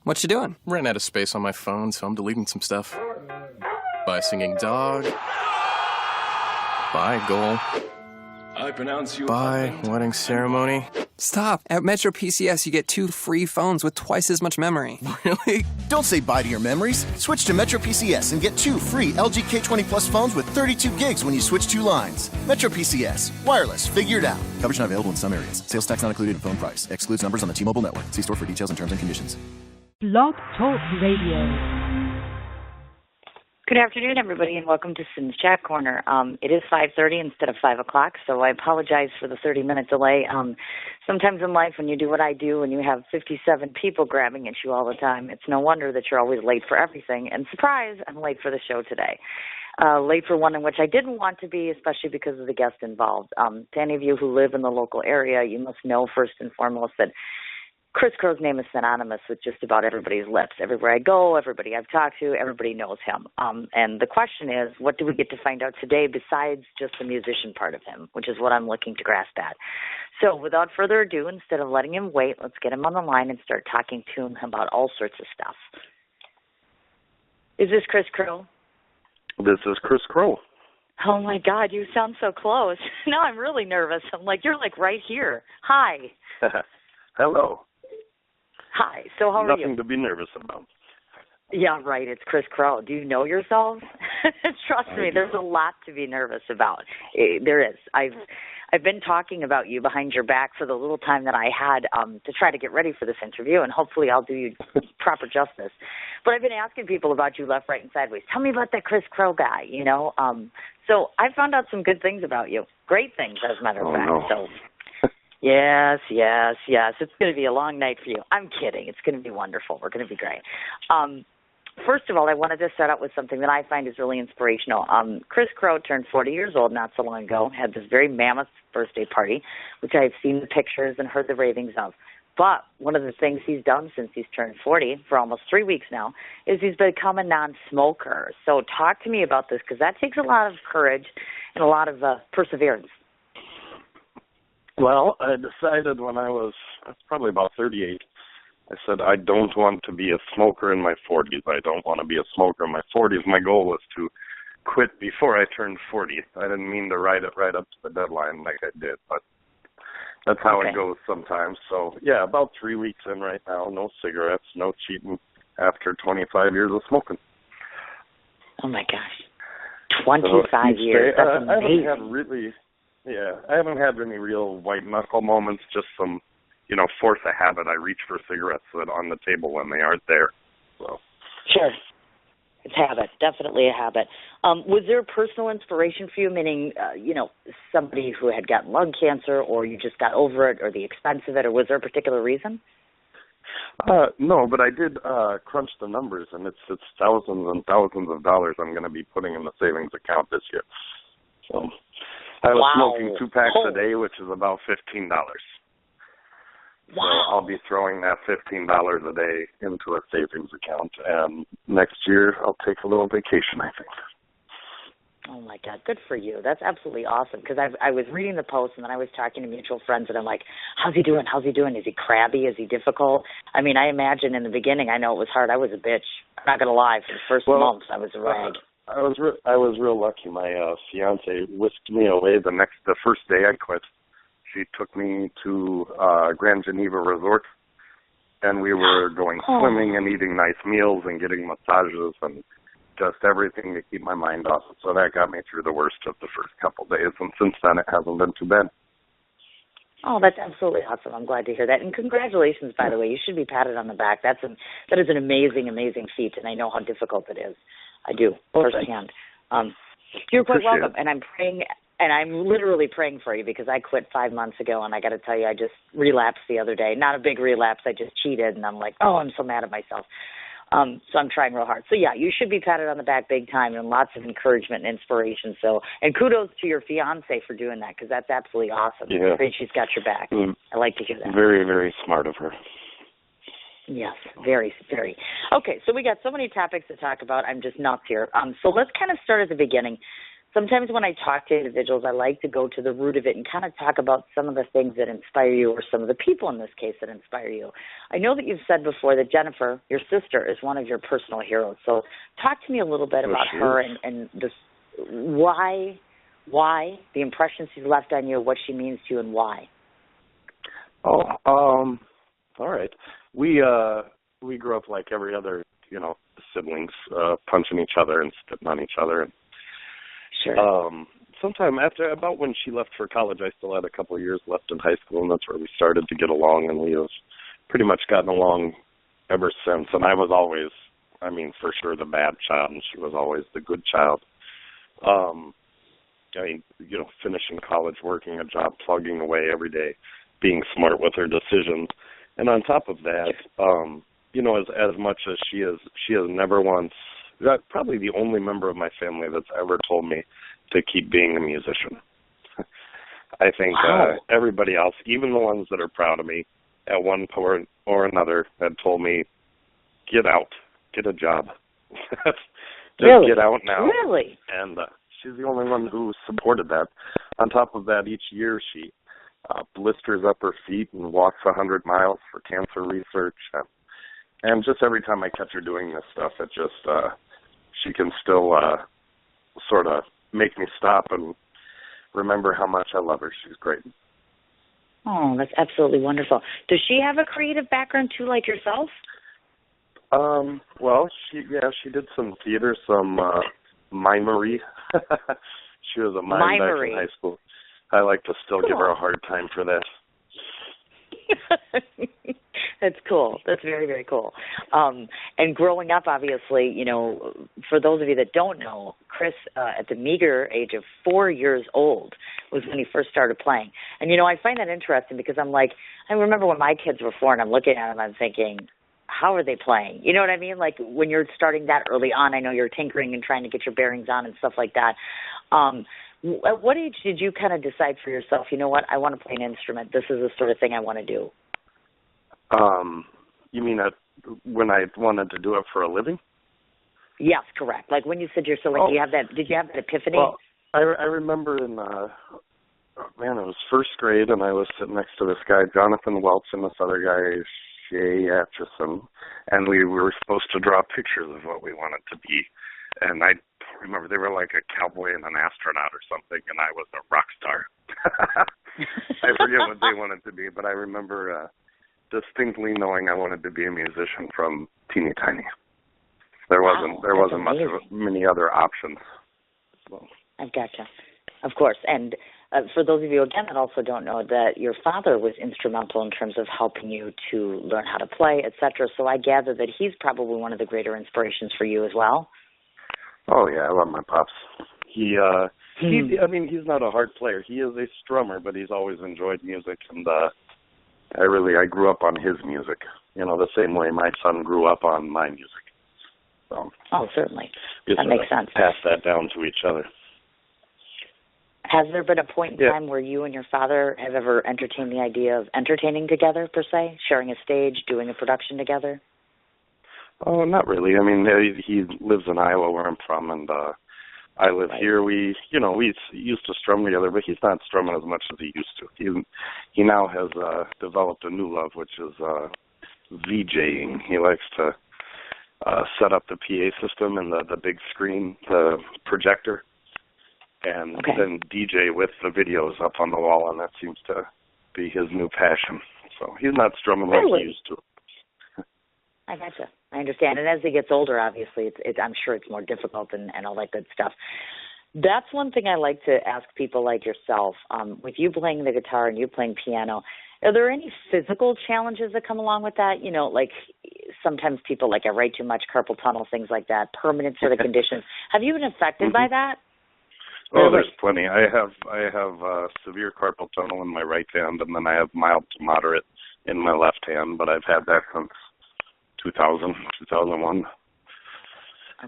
What you doing? Ran out of space on my phone, so I'm deleting some stuff. Bye, singing dog. Bye, goal. I pronounce you. Bye, wedding ceremony. Stop. At Metro PCS, you get 2 free phones with twice as much memory. Really? Don't say bye to your memories. Switch to Metro PCS and get 2 free LG K20 Plus phones with 32 gigs when you switch 2 lines. Metro PCS. Wireless. Figure it out. Coverage not available in some areas. Sales tax not included in phone price. Excludes numbers on the T-Mobile network. See store for details and terms and conditions. Blog Talk Radio. Good afternoon, everybody, and welcome to Sim's Chat Corner. It is 5:30 instead of 5 o'clock, so I apologize for the 30-minute delay. Sometimes in life, when you do what I do and you have 57 people grabbing at you all the time, it's no wonder that you're always late for everything. And surprise, I'm late for the show today. Late for one in which I didn't want to be, especially because of the guest involved. To any of you who live in the local area, you must know first and foremost that Kris Crow's name is synonymous with just about everybody's lips. Everywhere I go, everybody I've talked to, everybody knows him. And the question is, what do we get to find out today besides just the musician part of him, which is what I'm looking to grasp at. So without further ado, instead of letting him wait, let's get him on the line and start talking to him about all sorts of stuff. Is this Kris Crow? This is Kris Crow. Oh, my God, you sound so close. Now I'm really nervous. I'm like, you're like right here. Hi. Hello. Hi. So how are you? Nothing to be nervous about. Yeah, right. It's Kris Crow. Do you know yourselves? Trust me, there's a lot to be nervous about. There is. I've been talking about you behind your back for the little time that I had to try to get ready for this interview, and hopefully I'll do you proper justice. But I've been asking people about you left, right, and sideways. Tell me about that Kris Crow guy, you know. So I found out some good things about you. Great things, as a matter of fact. No. So. Yes. It's going to be a long night for you. I'm kidding. It's going to be wonderful. We're going to be great. First of all, I wanted to start out with something that I find is really inspirational. Kris Crow turned 40 years old not so long ago, had this very mammoth birthday party, which I've seen the pictures and heard the ravings of. But one of the things he's done since he's turned 40, for almost 3 weeks now, is he's become a non-smoker. So talk to me about this, because that takes a lot of courage and a lot of perseverance. Well, I decided when I was probably about 38, I said I don't want to be a smoker in my 40s. I don't want to be a smoker in my 40s. My goal was to quit before I turned 40. I didn't mean to ride it right up to the deadline like I did, but that's how it goes sometimes. So, yeah, about 3 weeks in right now, no cigarettes, no cheating after 25 years of smoking. Oh, my gosh. 25 years. That's amazing. I haven't had any real white-knuckle moments, just some, force a habit. I reach for cigarettes that on the table when they aren't there. So. Sure. It's habit, definitely a habit. Was there a personal inspiration for you, meaning, somebody who had gotten lung cancer, or you just got over it, or the expense of it, or was there a particular reason? No, but I did crunch the numbers, and it's thousands and thousands of dollars I'm going to be putting in the savings account this year. So I was smoking 2 packs a day, which is about $15. So I'll be throwing that $15 a day into a savings account, and next year I'll take a little vacation, I think. Oh, my God. Good for you. That's absolutely awesome, because I was reading the post, and then I was talking to mutual friends, and I'm like, how's he doing? Is he crabby? Is he difficult? I mean, I imagine in the beginning, I know it was hard. I was a bitch. I'm not going to lie. For the first month, I was a rag. I was real lucky. My fiance whisked me away the first day I quit. She took me to Grand Geneva Resort, and we were going swimming and eating nice meals and getting massages and just everything to keep my mind off it. So that got me through the worst of the first couple of days, and since then it hasn't been too bad. Oh, that's absolutely awesome. I'm glad to hear that. And congratulations, by the way. You should be patted on the back. That is an amazing, amazing feat, and I know how difficult it is. I do, firsthand. You're quite welcome, and I'm praying, and I'm literally praying for you, because I quit 5 months ago, and I got to tell you, I just relapsed the other day. Not a big relapse. I just cheated, and I'm like, I'm so mad at myself. So I'm trying real hard. So, yeah, you should be patted on the back big time, and lots of encouragement and inspiration. So, and kudos to your fiance for doing that, because that's absolutely awesome. Yeah. Great, she's got your back. I like to hear that. Very, very smart of her. Yes, very, very. Okay, so we got so many topics to talk about. I'm just nuts here. So let's kind of start at the beginning. sometimes when I talk to individuals, I like to go to the root of it and kind of talk about some of the things that inspire you, or some of the people in this case that inspire you. I know that you've said before that Jennifer, your sister, is one of your personal heroes. So talk to me a little bit about her and this, why, the impression she's left on you, what she means to you, and why. All right. We grew up like every other, siblings, punching each other and spitting on each other. Sure. Sometime after, about when she left for college, I still had a couple of years left in high school, and that's where we started to get along, and we have pretty much gotten along ever since. And I was always, for sure the bad child, and she was always the good child. Finishing college, working a job, plugging away every day, being smart with her decisions. And on top of that, as much as she has never once, probably the only member of my family that's ever told me to keep being a musician. I think everybody else, even the ones that are proud of me, at one point or another, had told me, get out, get a job. Just really? Get out now. Really? And she's the only one who supported that. On top of that, each year she blisters up her feet and walks 100 miles for cancer research. And just every time I catch her doing this stuff, it just, she can still sort of make me stop and remember how much I love her. She's great. Oh, that's absolutely wonderful. Does she have a creative background too, like yourself? Well, she did some theater, some mimery. She was a mime back in high school. I like to still give her a hard time for that. That's cool. That's very, very cool. And growing up, obviously, for those of you that don't know, Kris, at the meager age of 4 years old, was when he first started playing. And, I find that interesting because I remember when my kids were 4 and I'm looking at them, I'm thinking, how are they playing? You know what I mean? Like when you're starting that early on, I know you're tinkering and trying to get your bearings on and stuff like that. At what age did you kind of decide for yourself, you know what, I want to play an instrument. This is the sort of thing I want to do. You mean when I wanted to do it for a living? Yes, correct. Like when you said you're so like, did you have that epiphany? Well, I remember in, it was first grade, and I was sitting next to this guy, Jonathan Welch, and this other guy, Shay Atchison, and we were supposed to draw pictures of what we wanted to be. And I remember they were like a cowboy and an astronaut or something, and I was a rock star. I forget what they wanted to be, but I remember distinctly knowing I wanted to be a musician from teeny tiny. There wasn't many other options. So. I gotcha. Of course. And for those of you, again, that also don't know, that your father was instrumental in terms of helping you to learn how to play, et cetera. So I gather that he's probably one of the greater inspirations for you as well. Oh, yeah, I love my pops. He's not a hard player. He is a strummer, but he's always enjoyed music, and I grew up on his music, the same way my son grew up on my music. So, certainly. That makes sense. Pass that down to each other. Has there been a point in time where you and your father have ever entertained the idea of entertaining together, per se, sharing a stage, doing a production together? Oh, not really. He lives in Iowa, where I'm from, and I live here. We used to strum together, but he's not strumming as much as he used to. He now has developed a new love, which is VJing. He likes to set up the PA system and the big screen, the projector, and then DJ with the videos up on the wall, and that seems to be his new passion. So he's not strumming like he used to. I gotcha. I understand. And as he gets older, obviously, I'm sure it's more difficult and all that good stuff. That's one thing I like to ask people like yourself. With you playing the guitar and you playing piano, are there any physical challenges that come along with that? Like sometimes people, like I write too much, carpal tunnel, things like that, permanent sort of conditions. Have you been affected by that? Oh, there's plenty. I have severe carpal tunnel in my right hand, and then I have mild to moderate in my left hand, but I've had that since 2001. Okay.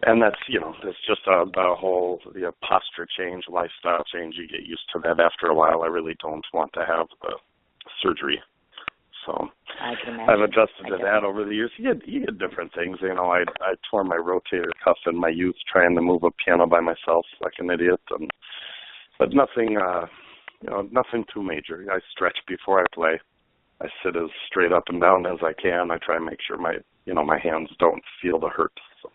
And that's, it's just the whole posture change, lifestyle change. You get used to that after a while. I really don't want to have the surgery. So I can imagine. I've adjusted to that over the years. You get different things. You know, I tore my rotator cuff in my youth trying to move a piano by myself like an idiot, but nothing, nothing too major. I stretch before I play. I sit as straight up and down as I can. I try and make sure my hands don't feel the hurt. So.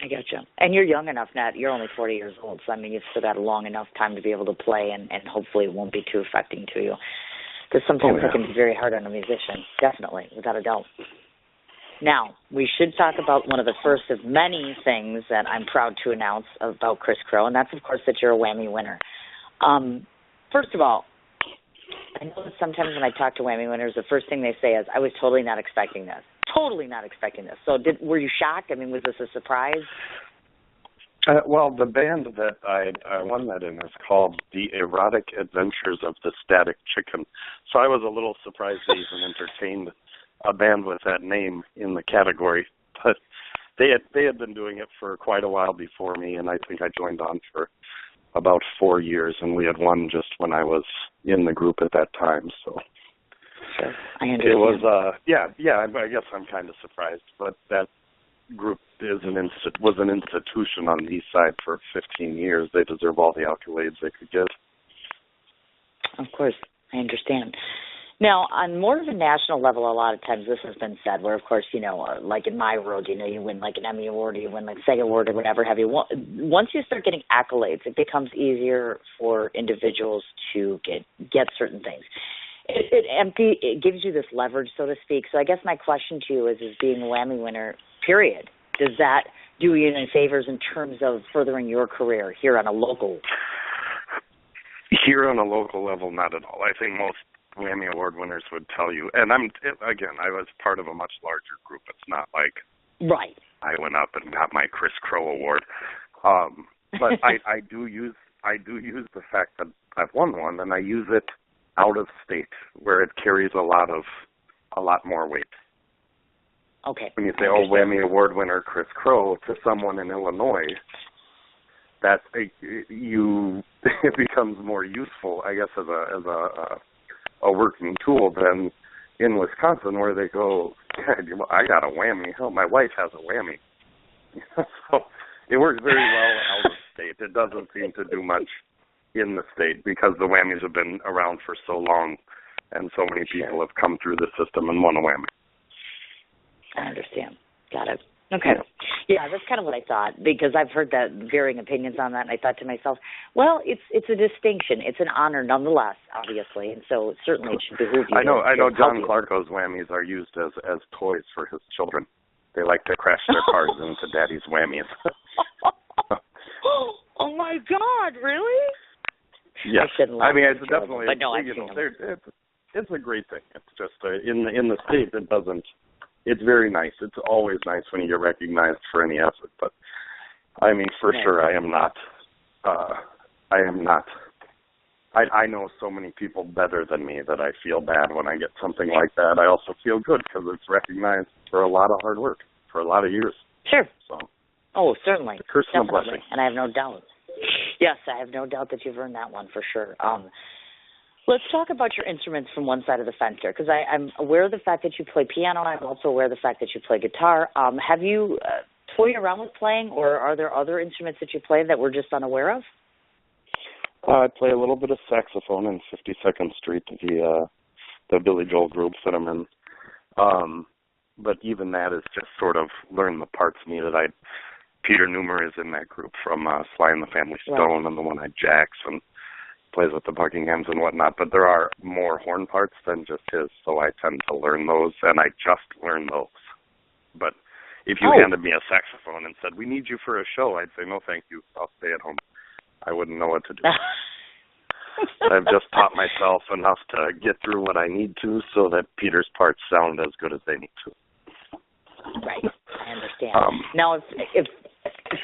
I gotcha. And you're young enough now. You're only 40 years old, so I mean, you've still got a long enough time to be able to play, and hopefully it won't be too affecting to you. Because sometimes it can be very hard on a musician, definitely, without a doubt. Now, we should talk about one of the first of many things that I'm proud to announce about Kris Crow, and that's, of course, that you're a WAMI winner. First of all, I know that sometimes when I talk to WAMI winners, the first thing they say is, I was totally not expecting this. Totally not expecting this. So were you shocked? I mean, was this a surprise? Well, the band that I won that in is called The Erotic Adventures of the Static Chicken. So I was a little surprised they even entertained a band with that name in the category. But they had been doing it for quite a while before me, and I think I joined on for about 4 years, and we had won just when I was in the group at that time. So sure. I understand. It was, I guess I'm kind of surprised, but that group was an institution on the east side for 15 years. They deserve all the accolades they could get. Of course, I understand. Now, on more of a national level, a lot of times this has been said, where, of course, like in my world, you win like an Emmy Award or you win like a SAG Award or whatever have you. Once you start getting accolades, it becomes easier for individuals to get certain things. It gives you this leverage, so to speak. So I guess my question to you is being a WAMI winner, period, does that do you any favors in terms of furthering your career here on a local? Here on a local level, not at all. I think most WAMI Award winners would tell you, and I was part of a much larger group. It's not like right. I went up and got my Kris Crow Award, but I do use the fact that I've won one, and I use it out of state where it carries a lot more weight. Okay. When you say, WAMI Award winner Kris Crow to someone in Illinois, that it becomes more useful, I guess, as a working tool than in Wisconsin, where they go, I got a whammy. Oh, my wife has a whammy. So it works very well out of state. It doesn't seem to do much in the state because the whammies have been around for so long and so many people have come through the system and won a whammy. I understand. Got it. Okay. Yeah, that's kind of what I thought, because I've heard that varying opinions on that, and I thought to myself, well, it's a distinction. It's an honor nonetheless, obviously, and so certainly it should behoove you. I know John Clarko's whammies are used as toys for his children. They like to crash their cars into Daddy's whammies. Oh, my God, really? Yes. I mean, it's definitely, but no, it's a great thing. It's just, in the state, it doesn't. It's very nice. It's always nice when you get recognized for any effort. But, I mean, for sure, I am not. I know so many people better than me that I feel bad when I get something like that. I also feel good because it's recognized for a lot of hard work, for a lot of years. Sure. So. Oh, certainly. A curse and a blessing. And I have no doubt. Yes, I have no doubt that you've earned that one for sure. Let's talk about your instruments from one side of the fence here, because I'm aware of the fact that you play piano. I'm also aware of the fact that you play guitar. Have you toyed around with playing, or are there other instruments that you play that we're just unaware of? I play a little bit of saxophone in 52nd Street, the Billy Joel groups that I'm in. But even that is just sort of learn the parts needed. Peter Newmer is in that group from Sly and the Family Stone, and the one I jacks and plays with the Buckinghams and whatnot, but there are more horn parts than just his, so I tend to learn those, and I just learn those. But if you handed me a saxophone and said, we need you for a show, I'd say, no, thank you, I'll stay at home. I wouldn't know what to do. I've just taught myself enough to get through what I need to so that Peter's parts sound as good as they need to. Right, I understand. Now, if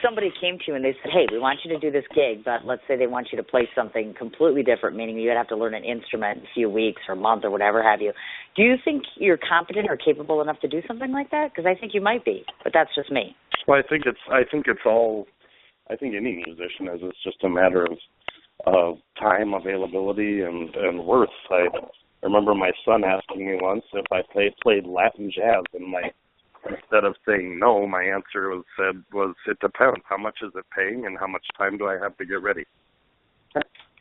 somebody came to you and they said, hey, we want you to do this gig, but let's say they want you to play something completely different, meaning you'd have to learn an instrument in a few weeks or a month or whatever have you, do you think you're competent or capable enough to do something like that? Because I think you might be, but that's just me. Well, I think any musician is. It's just a matter of time, availability, and worth. I remember my son asking me once if I played Latin jazz, and instead of saying no, my answer was it depends. How much is it paying, and how much time do I have to get ready?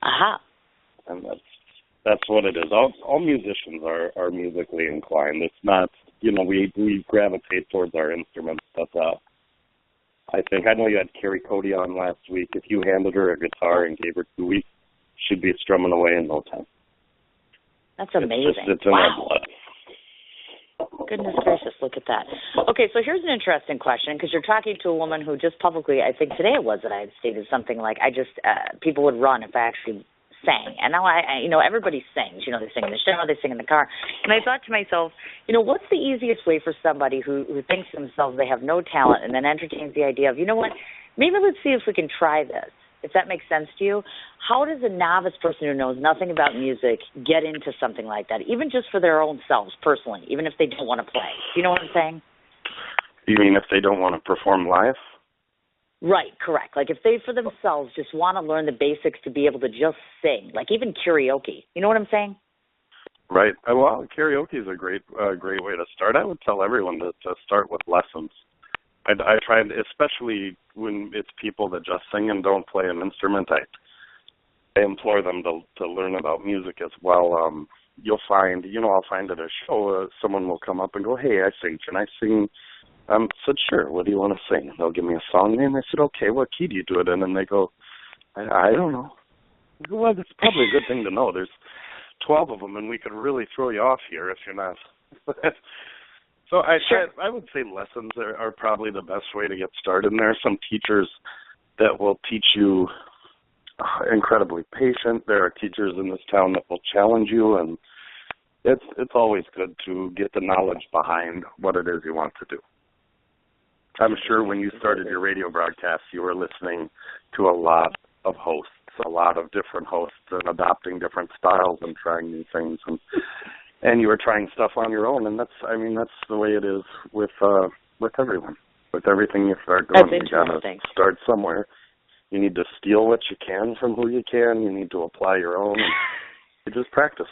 Aha. And that's what it is. All musicians are musically inclined. It's not, we gravitate towards our instruments, but I know you had Carrie Cody on last week. If you handed her a guitar and gave her 2 weeks, she'd be strumming away in no time. That's amazing. It's in our blood. Goodness gracious, look at that. Okay, so here's an interesting question, because you're talking to a woman who just publicly, I think today it was that I had stated something like, people would run if I actually sang. And now everybody sings. They sing in the shower, they sing in the car. And I thought to myself, what's the easiest way for somebody who thinks to themselves they have no talent and then entertains the idea of, maybe let's see if we can try this. If that makes sense to you, how does a novice person who knows nothing about music get into something like that, even just for their own selves personally, even if they don't want to play? Do you know what I'm saying? You mean if they don't want to perform live? Right, correct. Like if they, for themselves, just want to learn the basics to be able to just sing, like even karaoke. You know what I'm saying? Right. Well, karaoke is a great way to start. I would tell everyone to start with lessons. I try, especially when it's people that just sing and don't play an instrument, I implore them to learn about music as well. You'll find, I'll find at a show, someone will come up and go, hey, I sing. Can I sing? I said, sure. What do you want to sing? They'll give me a song name. I said, okay, what key do you do it in? And they go, I don't know. I go, well, that's probably a good thing to know. There's 12 of them, and we could really throw you off here if you're not. So I would say lessons are probably the best way to get started. And there are some teachers that will teach you incredibly patient. There are teachers in this town that will challenge you, and it's always good to get the knowledge behind what it is you want to do. I'm sure when you started your radio broadcast, you were listening to a lot of hosts, a lot of different hosts, and adopting different styles and trying new things, and you were trying stuff on your own, and that's the way it is with everyone. With everything you start doing, you gotta start somewhere. You need to steal what you can from who you can. You need to apply your own, and you just practice.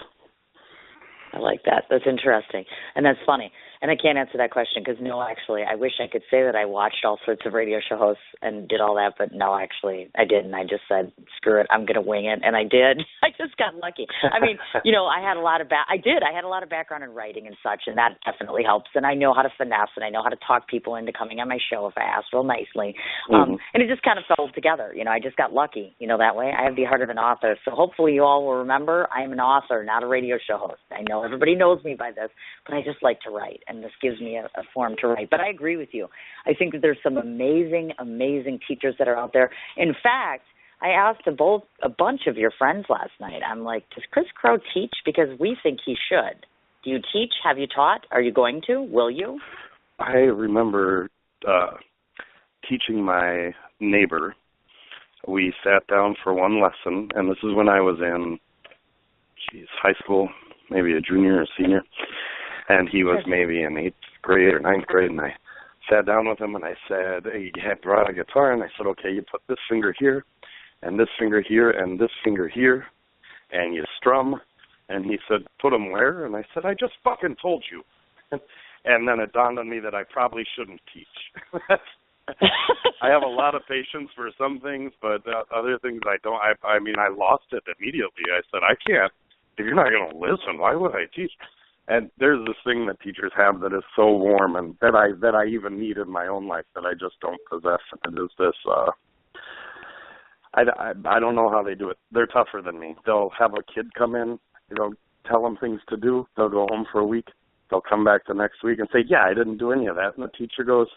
I like that. That's interesting. And that's funny. And I can't answer that question because, no, actually, I wish I could say that I watched all sorts of radio show hosts and did all that, but no, actually, I didn't. I just said, screw it, I'm going to wing it, and I did. I just got lucky. I mean, I had a lot of I had a lot of background in writing and such, and that definitely helps, and I know how to finesse, and I know how to talk people into coming on my show if I ask real nicely. And it just kind of fell together. I just got lucky, that way. I have the heart of an author, so hopefully you all will remember I'm an author, not a radio show host. I know everybody knows me by this, but I just like to write, and this gives me a form to write. But I agree with you. I think that there's some amazing, amazing teachers that are out there. In fact, I asked a bunch of your friends last night. I'm like, does Kris Crow teach? Because we think he should. Do you teach? Have you taught? Are you going to? Will you? I remember teaching my neighbor. We sat down for one lesson, and this is when I was in high school, maybe a junior or senior, and he was maybe in 8th grade or 9th grade, and I sat down with him, and I said, he had brought a guitar, and I said, okay, you put this finger here, and this finger here, and this finger here, and you strum, and he said, put them where? And I said, I just fucking told you. And then it dawned on me that I probably shouldn't teach. I have a lot of patience for some things, but other things I don't. I lost it immediately. I said, I can't. If you're not going to listen, why would I teach? And there's this thing that teachers have that is so warm, and that I even need in my own life that I just don't possess. And it is this. I don't know how they do it. They're tougher than me. They'll have a kid come in, tell them things to do. They'll go home for a week. They'll come back the next week and say, yeah, I didn't do any of that. And the teacher goes,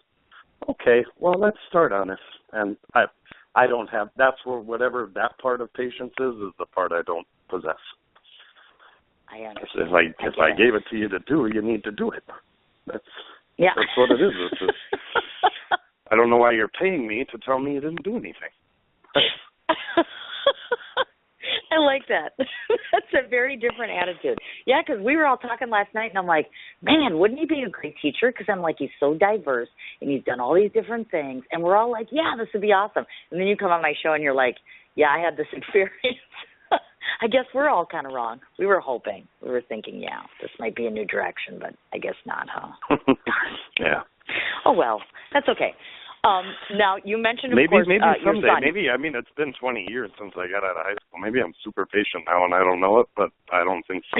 okay, well, let's start on this. And I don't have, that's where whatever that part of patience is the part I don't possess. I understand. If I gave it to you to do, you need to do it. That's what it is. I don't know why you're paying me to tell me you didn't do anything. I like that. That's a very different attitude. Yeah, because we were all talking last night, and I'm like, man, wouldn't he be a great teacher? Because I'm like, he's so diverse, and he's done all these different things, and we're all like, yeah, this would be awesome. And then you come on my show, and you're like, yeah, I had this experience. I guess we're all kind of wrong. We were hoping. We were thinking, yeah, this might be a new direction, but I guess not, huh? Yeah. Oh, well, that's okay. Now, you mentioned, of maybe course, maybe your someday. son. Maybe, I mean, it's been 20 years since I got out of high school. Maybe I'm super patient now and I don't know it, but I don't think so.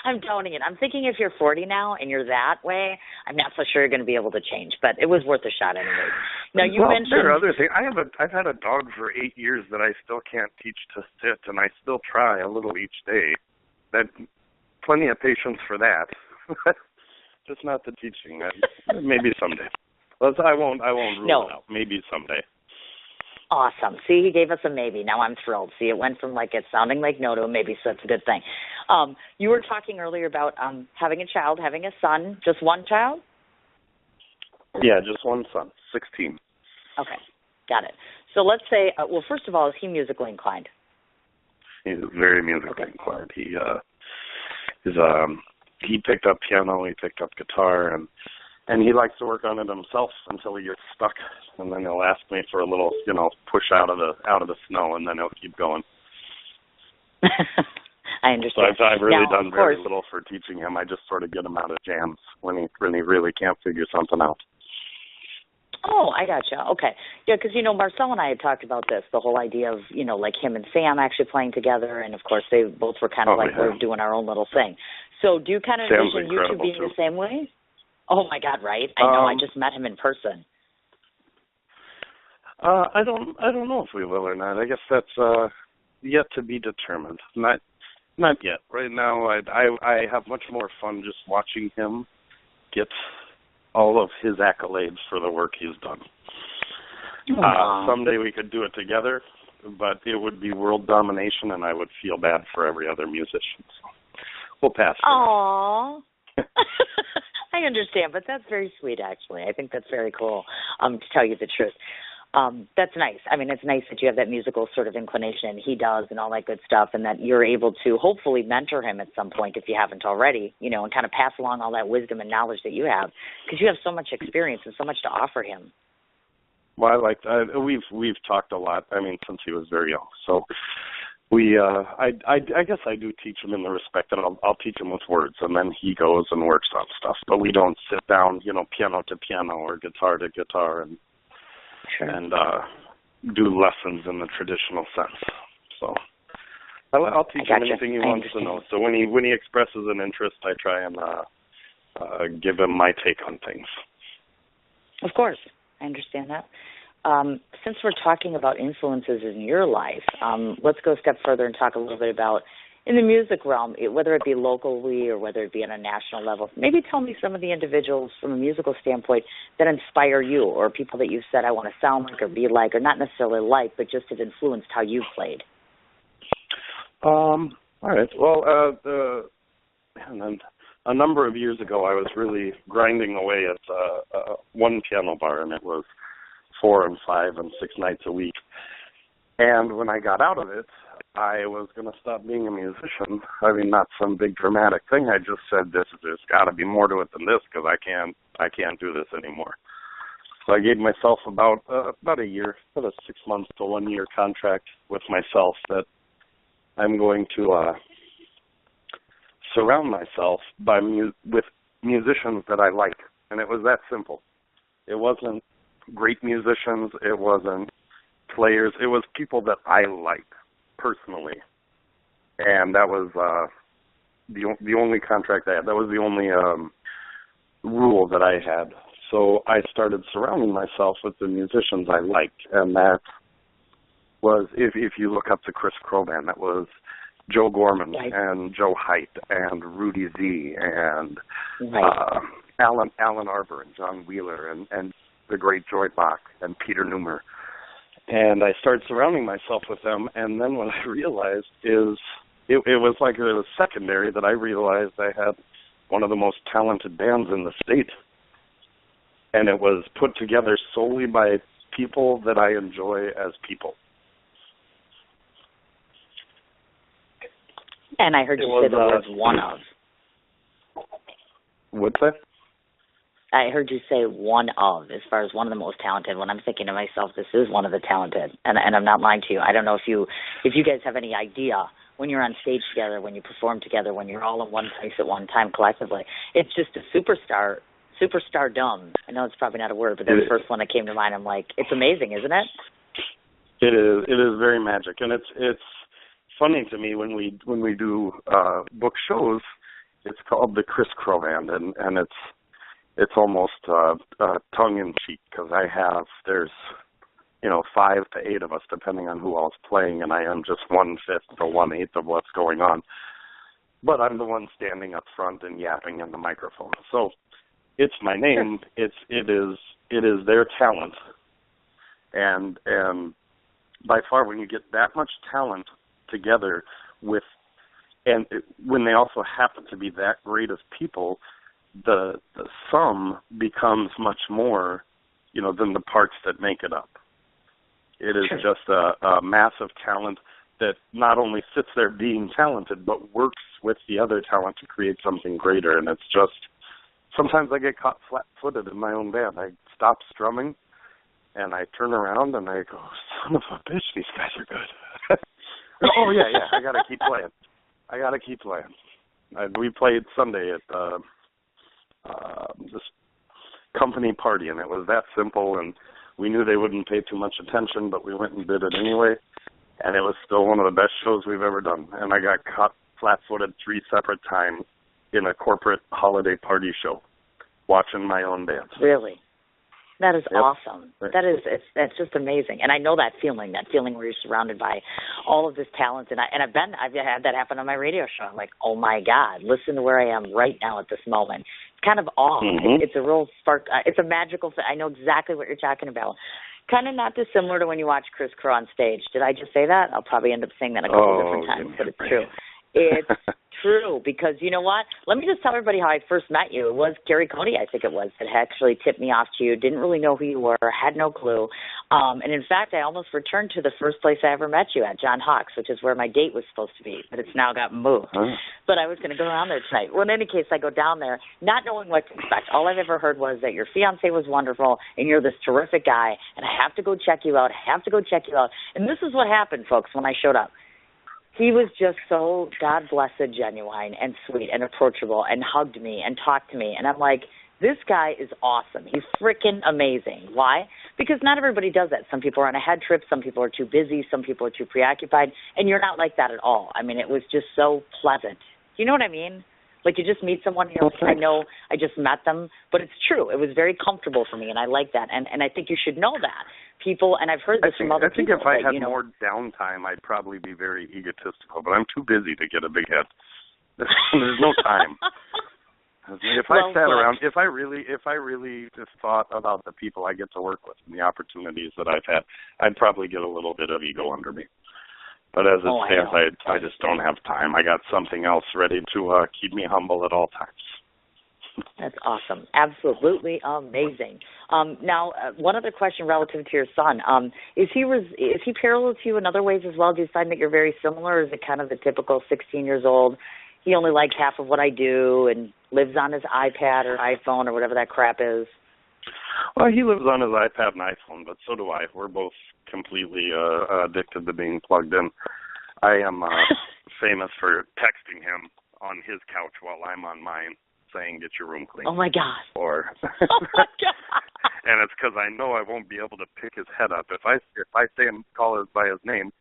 I'm doubting it. I'm thinking if you're 40 now and you're that way, I'm not so sure you're going to be able to change, but it was worth a shot anyway. Now, you mentioned... there are other things. I've had a dog for 8 years that I still can't teach to sit, and I still try a little each day. That plenty of patience for that. Just not the teaching. Maybe someday. I won't rule it out. Maybe someday. Awesome. See, he gave us a maybe. Now I'm thrilled. See, it went from it sounding like no to a maybe, so it's a good thing. You were talking earlier about having a child, having a son. Just one child? Yeah, just one son, 16. Okay, got it. So let's say, well, first of all, is he musically inclined? He's very musically inclined. He picked up piano, he picked up guitar, and he likes to work on it himself until he gets stuck, and then he'll ask me for a little, push out of the snow, and then he'll keep going. I understand. So I've really done very little for teaching him. I just sort of get him out of jams when he really can't figure something out. Oh, I gotcha. Okay. Yeah, because, Marcel and I had talked about this, the whole idea of, like him and Sam actually playing together, and, of course, they both were kind of we're doing our own little thing. So do you kind of envision you two being the same way? Oh, my God, right? I know. I just met him in person. I don't know if we will or not. I guess that's yet to be determined. Not yet. Right now, I have much more fun just watching him get all of his accolades for the work he's done. Someday we could do it together, but it would be world domination, and I would feel bad for every other musician. So we'll pass. Aww. I understand, but that's very sweet, actually. I think that's very cool, to tell you the truth. That's nice. I mean, it's nice that you have that musical sort of inclination, and he does, and all that good stuff, and that you're able to hopefully mentor him at some point if you haven't already, and kind of pass along all that wisdom and knowledge that you have, because you have so much experience and so much to offer him. Well, we've talked a lot. I mean, since he was very young, so I guess I do teach him in the respect that I'll teach him with words, and then he goes and works on stuff. But we don't sit down, piano to piano or guitar to guitar and do lessons in the traditional sense. So I'll teach him anything he wants to know. So when he expresses an interest, I try and give him my take on things. Of course, I understand that. Since we're talking about influences in your life, let's go a step further and talk a little bit about, in the music realm, whether it be locally or whether it be on a national level. Maybe tell me some of the individuals from a musical standpoint that inspire you, or people that you've said I want to sound like or be like, or not necessarily like, but just have influenced how you've played. All right. Well, a number of years ago, I was really grinding away at one piano bar, and it was 4 and 5 and 6 nights a week. And when I got out of it, I was going to stop being a musician. I mean, not some big dramatic thing. I just said, there's got to be more to it than this, because I can't do this anymore. So I gave myself about a year, about a 6 months to 1 year contract with myself that I'm going to surround myself with musicians that I like. And it was that simple. It wasn't great musicians. It wasn't players. It was people that I liked personally. And that was the only contract I had. That was the only rule that I had. So I started surrounding myself with the musicians I liked. And that was, if you look up the Kris Crow band, that was Joe Gorman and Joe Haidt and Rudy Z and Alan Arbour and John Wheeler and the great Joy Bach and Peter Newmer. And I started surrounding myself with them, and then what I realized is it was like it was secondary that I realized I had one of the most talented bands in the state. And it was put together solely by people that I enjoy as people. And I heard you say the words one of. What's that? I heard you say one of, as far as one of the most talented. When I'm thinking to myself, this is one of the talented, and I'm not lying to you. I don't know if you guys have any idea when you're on stage together, when you perform together, when you're all in one place at one time collectively. It's just a superstardom. I know it's probably not a word, but that's the first one that came to mind. I'm like, it's amazing, isn't it? It is. It is very magic, and it's funny to me when we do book shows. It's called the Kris Crow Band, and it's almost tongue in cheek because there's 5 to 8 of us depending on who all's playing, and I am just 1/5 or 1/8 of what's going on. But I'm the one standing up front and yapping in the microphone. So it's my name. It is their talent, and by far when you get that much talent together when they also happen to be that great of people, the sum becomes much more, than the parts that make it up. It is just a massive talent that not only sits there being talented, but works with the other talent to create something greater. And it's just, sometimes I get caught flat-footed in my own band. I stop strumming, and I turn around, and I go, son of a bitch, these guys are good. Oh, yeah, I got to keep playing. We played Sunday at this company party, and it was that simple, and we knew they wouldn't pay too much attention, but we went and did it anyway, and it was still one of the best shows we've ever done. And I got caught flat-footed 3 separate times in a corporate holiday party show, watching my own dance. Really? That is awesome. That's just amazing. And I know that feeling where you're surrounded by all of this talent. And I've had that happen on my radio show. I'm like, oh my God, listen to where I am right now at this moment. It's kind of awe. Mm-hmm. It's a real spark. It's a magical thing. I know exactly what you're talking about. Kind of not dissimilar to when you watch Kris Crow on stage. Did I just say that? I'll probably end up saying that a couple different times, but it's true. It's true, because you know what? Let me just tell everybody how I first met you. It was Gary Cody, I think it was, that actually tipped me off to you. Didn't really know who you were, had no clue. And in fact, I almost returned to the first place I ever met you at, John Hawkes, which is where my date was supposed to be, but it's now got moved. But I was going to go down there tonight. Well, in any case, I go down there not knowing what to expect. All I've ever heard was that your fiancé was wonderful, and you're this terrific guy, and I have to go check you out. And this is what happened, folks, when I showed up. He was just so, God blessed, genuine and sweet and approachable and hugged me and talked to me. And I'm like, this guy is awesome. He's freaking amazing. Why? Because not everybody does that. Some people are on a head trip. Some people are too busy. Some people are too preoccupied. And you're not like that at all. I mean, it was just so pleasant. You know what I mean? Like, you just meet someone, you're like, I know I just met them, but it's true. It was very comfortable for me, and I like that. And I think you should know that. People, and I've heard this from other people. I think if I had more downtime, I'd probably be very egotistical, but I'm too busy to get a big head. There's no time. If I sat around, if I really just thought about the people I get to work with and the opportunities that I've had, I'd probably get a little bit of ego under me. But as it stands, I just don't have time. I got something else ready to keep me humble at all times. That's awesome. Absolutely amazing. Now, one other question relative to your son. Is he parallel to you in other ways as well? Do you find that you're very similar, or is it kind of the typical 16 years old, he only likes half of what I do and lives on his iPad or iPhone or whatever that crap is? Well, he lives on his iPad and iPhone, but so do I. We're both completely addicted to being plugged in. I am famous for texting him on his couch while I'm on mine, saying, "Get your room clean." Oh my God! Or, oh my God! And it's because I know I won't be able to pick his head up if I say and call him by his name.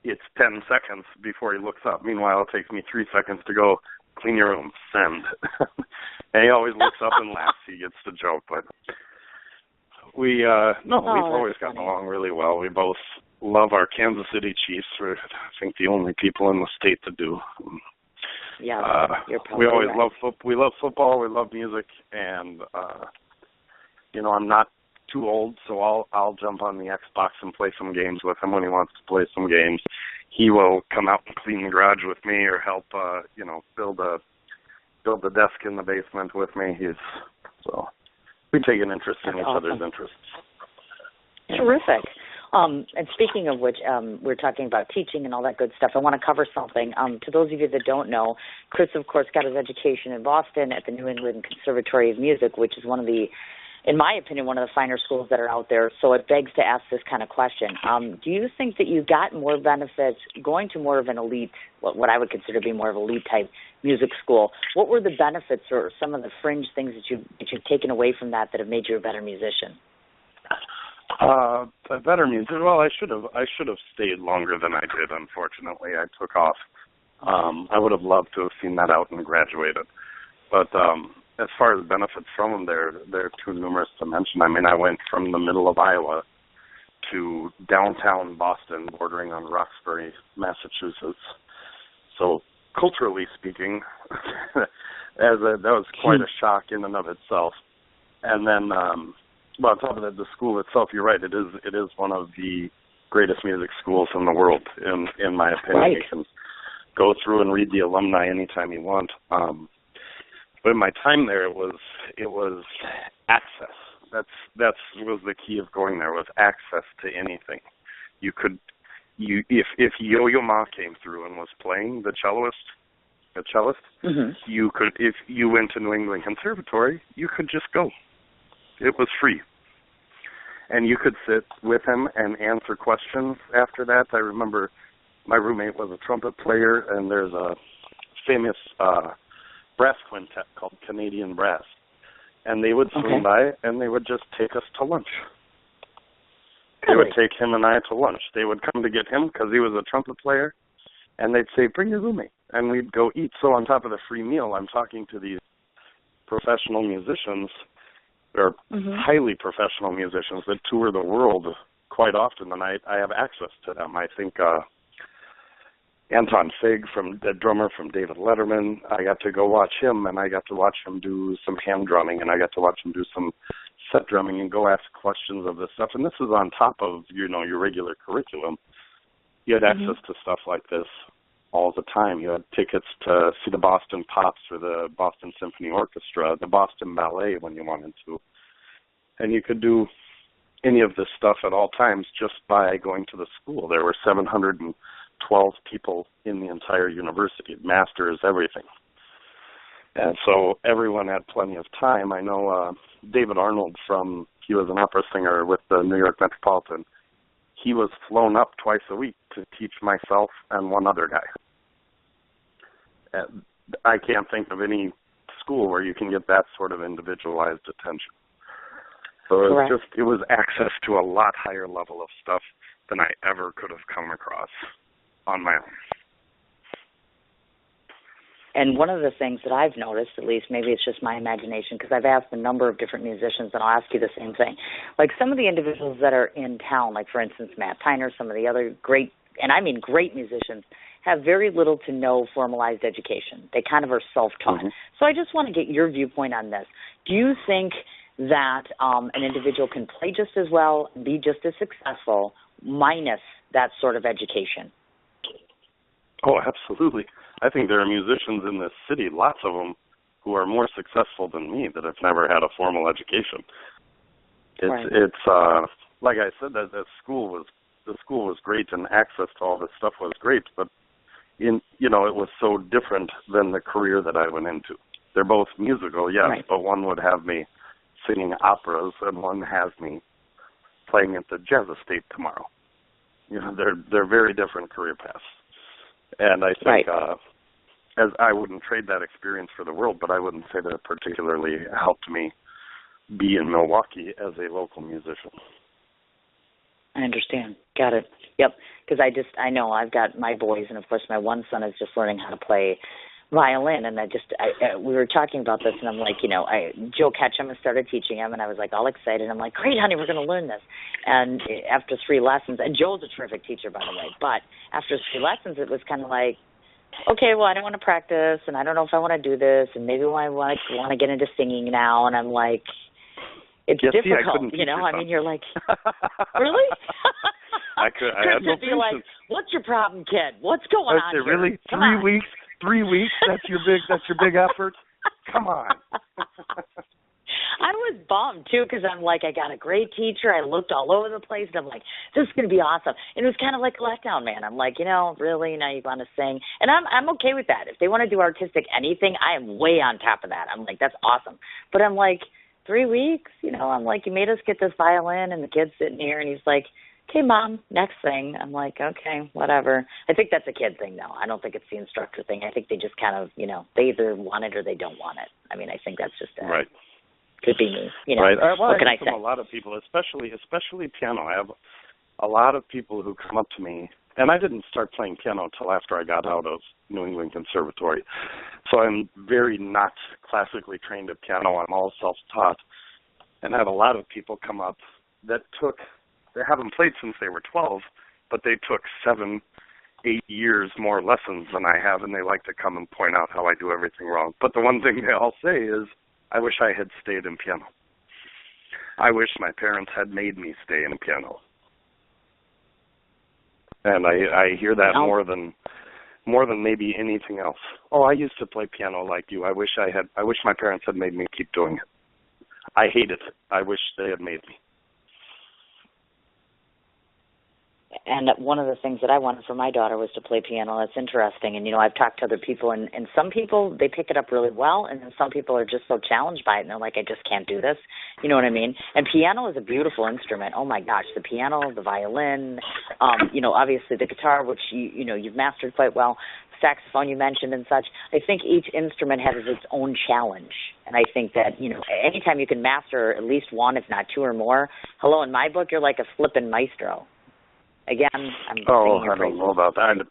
It's 10 seconds before he looks up. Meanwhile, it takes me 3 seconds to go, "Clean your room, send." And he always looks up and laughs. He gets the joke, but. We've always gotten along really well. We both love our Kansas City Chiefs. We're, I think, the only people in the state that do. Yeah, we always love we love football. We love music, and I'm not too old, so I'll jump on the Xbox and play some games with him when he wants to play some games. He will come out and clean the garage with me, or help build the desk in the basement with me. We take an interest in each other's interests. Terrific. And speaking of which, we're talking about teaching and all that good stuff. I want to cover something. To those of you that don't know, Kris, of course, got his education in Boston at the New England Conservatory of Music, which is one of the, in my opinion, one of the finer schools that are out there. So it begs to ask this kind of question. Do you think that you got more benefits going to more of an elite, what I would consider to be more of elite type music school? What were the benefits or some of the fringe things that you've taken away from that have made you a better musician? A better music. Well, I should have stayed longer than I did. Unfortunately, I took off. I would have loved to have seen that out and graduated. But as far as benefits from them, they're too numerous to mention. I mean, I went from the middle of Iowa to downtown Boston, bordering on Roxbury, Massachusetts. So culturally speaking, that was quite a shock in and of itself. And then. Well, on top of that, the school itself, you're right, it is one of the greatest music schools in the world, in my opinion. Right. You can go through and read the alumni anytime you want. But in my time there, it was access. That was the key of going there, was access to anything. If Yo-Yo Ma came through and was playing the cellist, mm-hmm. You could, if you went to New England Conservatory, you could just go. It was free. And you could sit with him and answer questions after that. I remember my roommate was a trumpet player, and there's a famous brass quintet called Canadian Brass. And they would swing by, and they would just take us to lunch. They would take him and I to lunch. They would come to get him because he was a trumpet player, and they'd say, bring your roommate. And we'd go eat. So on top of the free meal, I'm talking to these professional musicians. They're highly professional musicians that tour the world quite often, and I have access to them. I think Anton Fig, the drummer from David Letterman, I got to go watch him, and I got to watch him do some hand drumming, and I got to watch him do some set drumming and go ask questions of this stuff. And this is on top of, your regular curriculum. You had access to stuff like this all the time. You had tickets to see the Boston Pops or the Boston Symphony Orchestra, the Boston Ballet when you wanted to. And you could do any of this stuff at all times just by going to the school. There were 712 people in the entire university, masters, everything. And so everyone had plenty of time. I know David Arnold he was an opera singer with the New York Metropolitan. He was flown up twice a week to teach myself and one other guy. I can't think of any school where you can get that sort of individualized attention. So it was access to a lot higher level of stuff than I ever could have come across on my own. And one of the things that I've noticed, at least maybe it's just my imagination, because I've asked a number of different musicians, and I'll ask you the same thing. Like some of the individuals that are in town, like for instance Matt Tyner, some of the other great, and I mean great musicians, have very little to no formalized education. They kind of are self-taught. So I just want to get your viewpoint on this. Do you think that an individual can play just as well, be just as successful, minus that sort of education? Oh, absolutely. I think there are musicians in this city, lots of them, who are more successful than me that have never had a formal education. It's like I said, that the school was great and access to all this stuff was great, but it was so different than the career that I went into. They're both musical, yes, but one would have me singing operas and one has me playing at the Jazz Estate tomorrow. They're very different career paths. And I think as I wouldn't trade that experience for the world, but I wouldn't say that it particularly helped me be in Milwaukee as a local musician. I understand. Got it. Yep. Because I know I've got my boys, and of course my one son is just learning how to play violin, and we were talking about this, and I'm like, Joe Ketchum has started teaching him, and I was like all excited. I'm like, great, honey, we're going to learn this. And after 3 lessons, and Joe's a terrific teacher, by the way, but after 3 lessons, it was kind of like, okay, well, I don't want to practice, and I don't know if I want to do this, and maybe I want to get into singing now, and I'm like, it's difficult, I mean, you're like, really? I had no be like, what's your problem, kid? What's going on here? Really? Come 3 on. weeks? 3 weeks? That's your big effort? Come on. I was bummed, too, because I'm like, I got a great teacher. I looked all over the place, and I'm like, this is going to be awesome. And it was kind of like a letdown, man. I'm like, really, now you want to sing? And I'm okay with that. If they want to do artistic anything, I am way on top of that. I'm like, that's awesome. But I'm like, 3 weeks? I'm like, you made us get this violin, and the kid's sitting here, and he's like, okay, Mom, next thing. I'm like, okay, whatever. I think that's a kid thing, though. I don't think it's the instructor thing. I think they just kind of, they either want it or they don't want it. I mean, I think that's just it. Right. Could be me. Right. What can I say? A lot of people, especially piano. I have a lot of people who come up to me, and I didn't start playing piano until after I got out of New England Conservatory. So I'm very not classically trained at piano. I'm all self-taught. And I have a lot of people come up that they haven't played since they were 12, but they took 7, 8 years more lessons than I have, and they like to come and point out how I do everything wrong. But the one thing they all say is, I wish I had stayed in piano. I wish my parents had made me stay in piano. And I hear that more than maybe anything else. Oh, I used to play piano like you. I wish my parents had made me keep doing it. I hate it. I wish they had made me. And one of the things that I wanted for my daughter was to play piano. That's interesting. And, I've talked to other people, and some people, they pick it up really well, and then some people are just so challenged by it, and they're like, I just can't do this. You know what I mean? And piano is a beautiful instrument. Oh, my gosh, the piano, the violin, obviously the guitar, which, you've mastered quite well, saxophone you mentioned and such. I think each instrument has its own challenge. And I think that, anytime you can master at least one, if not 2 or more, in my book, you're like a flippin' maestro. Again, I'm I don't know about that.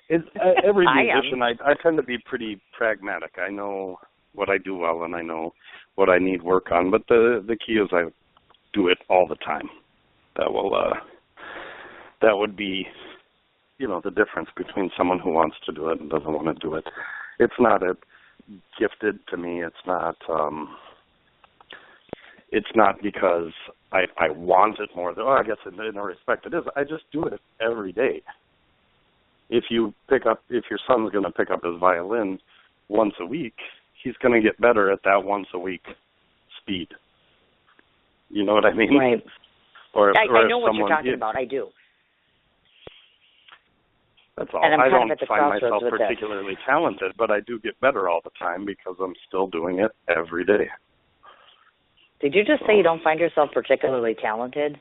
Every musician, I tend to be pretty pragmatic. I know what I do well, and I know what I need work on. But the key is I do it all the time. That would be, the difference between someone who wants to do it and doesn't want to do it. It's not gifted to me. It's not. It's not because I want it more. I guess in a respect it is. I just do it every day. If your son's going to pick up his violin once a week, he's going to get better at that once a week speed. You know what I mean? Right. I know what you're talking about. I do. That's all. I don't find myself particularly talented, but I do get better all the time because I'm still doing it every day. Did you just say you don't find yourself particularly talented?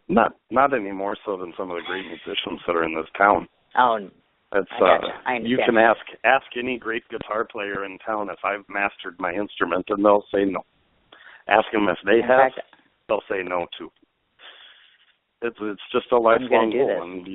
Not any more so than some of the great musicians that are in this town. Oh, I gotcha. I understand. You can ask any great guitar player in town if I've mastered my instrument, and they'll say no. Ask them if they have, they'll say no too. It's just a lifelong goal, and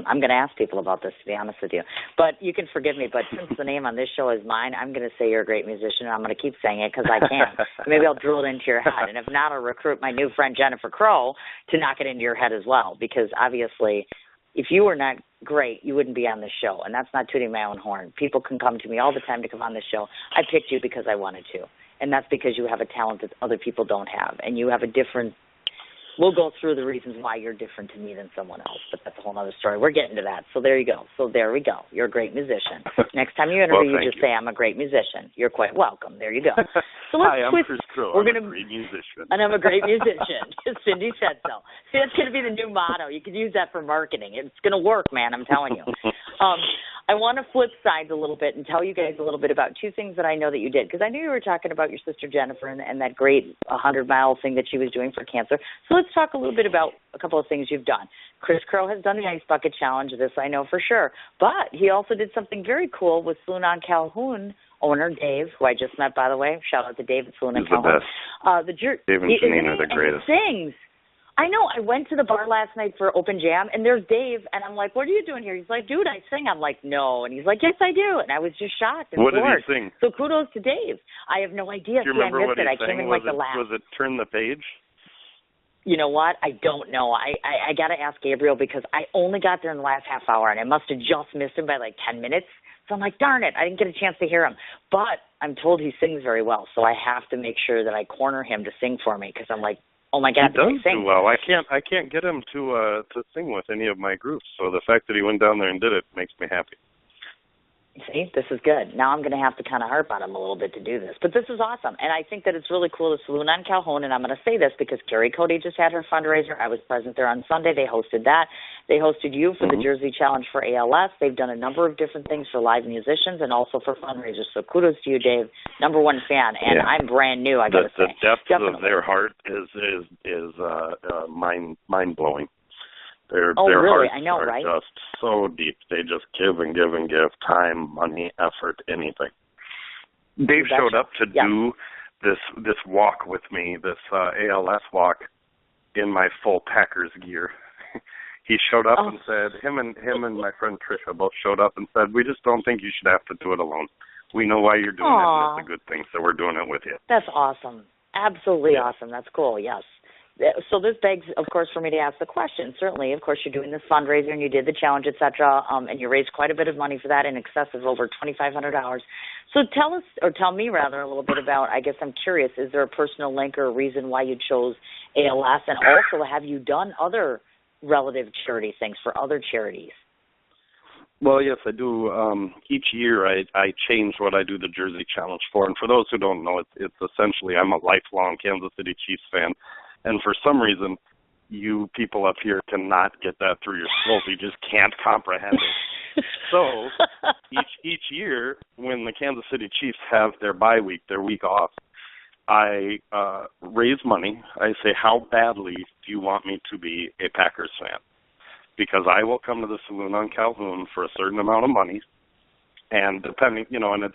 I'm going to ask people about this, to be honest with you. But you can forgive me, but since the name on this show is mine, I'm going to say you're a great musician, and I'm going to keep saying it because I can. Maybe I'll drill it into your head. And if not, I'll recruit my new friend Jennifer Crow to knock it into your head as well, because obviously if you were not great, you wouldn't be on this show. And that's not tooting my own horn. People can come to me all the time to come on this show. I picked you because I wanted to. And that's because you have a talent that other people don't have. And you have a different – we'll go through the reasons why you're different to me than someone else, but that's a whole other story. We're getting to that. So there you go. So there we go. You're a great musician. Next time you interview, you just say, I'm a great musician. You're quite welcome. There you go. So let's Hi, I'm Kris Crow. I'm a great musician. And I'm a great musician. Cindy said so. See, that's going to be the new motto. You could use that for marketing. It's going to work, man. I'm telling you. I want to flip sides a little bit and tell you guys a little bit about 2 things that I know that you did, because I knew you were talking about your sister Jennifer and that great 100-mile thing that she was doing for cancer. So let's talk a little bit about a couple of things you've done. Kris Crow has done the Ice Bucket Challenge. This I know for sure. But he also did something very cool with Saloon Calhoun owner Dave, who I just met, by the way. Shout out to Dave at Saloon Calhoun. The best. Dave and Janine are the greatest. He sings. I know. I went to the bar last night for open jam, and there's Dave, and I'm like, what are you doing here? He's like, dude, I sing. I'm like, no. And he's like, yes, I do. And I was just shocked and floored. What did he sing? So kudos to Dave. I have no idea. Do you remember what he I sang? came in like the last. Was it Turn the Page? You know what? I don't know. I got to ask Gabriel because I only got there in the last half hour, and I must have just missed him by like 10 minutes. So I'm like, darn it, I didn't get a chance to hear him. But I'm told he sings very well, so I have to make sure that I corner him to sing for me because I'm like, oh my God, he does do well. I can't get him to sing with any of my groups. So the fact that he went down there and did it makes me happy. See, this is good. Now I'm going to have to kind of harp on him a little bit to do this. But this is awesome. And I think that it's really cool. The Saloon on Calhoun, and I'm going to say this because Carrie Cody just had her fundraiser. I was present there on Sunday. They hosted that. They hosted you for the Jersey Challenge for ALS. They've done a number of different things for live musicians and also for fundraisers. So kudos to you, Dave. Number one fan. And I'm brand new, I got to say. The depth of their heart is mind-blowing. Their really? hearts I know, are right? just so deep. They just give and give and give, time, money, effort, anything. Dave showed up to do this walk with me, this ALS walk, in my full Packers gear. He showed up and said, him and my friend Trisha both showed up and said, we just don't think you should have to do it alone. We know why you're doing it, and it's a good thing, so we're doing it with you. That's awesome. Absolutely awesome. That's cool, yes. So this begs, of course, for me to ask the question. Certainly, of course, you're doing this fundraiser and you did the challenge, et cetera, and you raised quite a bit of money for that, in excess of over $2,500. So tell me rather a little bit about, I guess I'm curious, is there a personal link or a reason why you chose ALS? And also, have you done other relative charity things for other charities? Well, yes, I do. Each year I change what I do the Jersey Challenge for. And for those who don't know, it's essentially I'm a lifelong Kansas City Chiefs fan. And for some reason, you people up here cannot get that through your skulls. You just can't comprehend it. So each year, when the Kansas City Chiefs have their bye week, their week off, I raise money. I say, how badly do you want me to be a Packers fan? Because I will come to the Saloon on Calhoun for a certain amount of money, and depending, and it's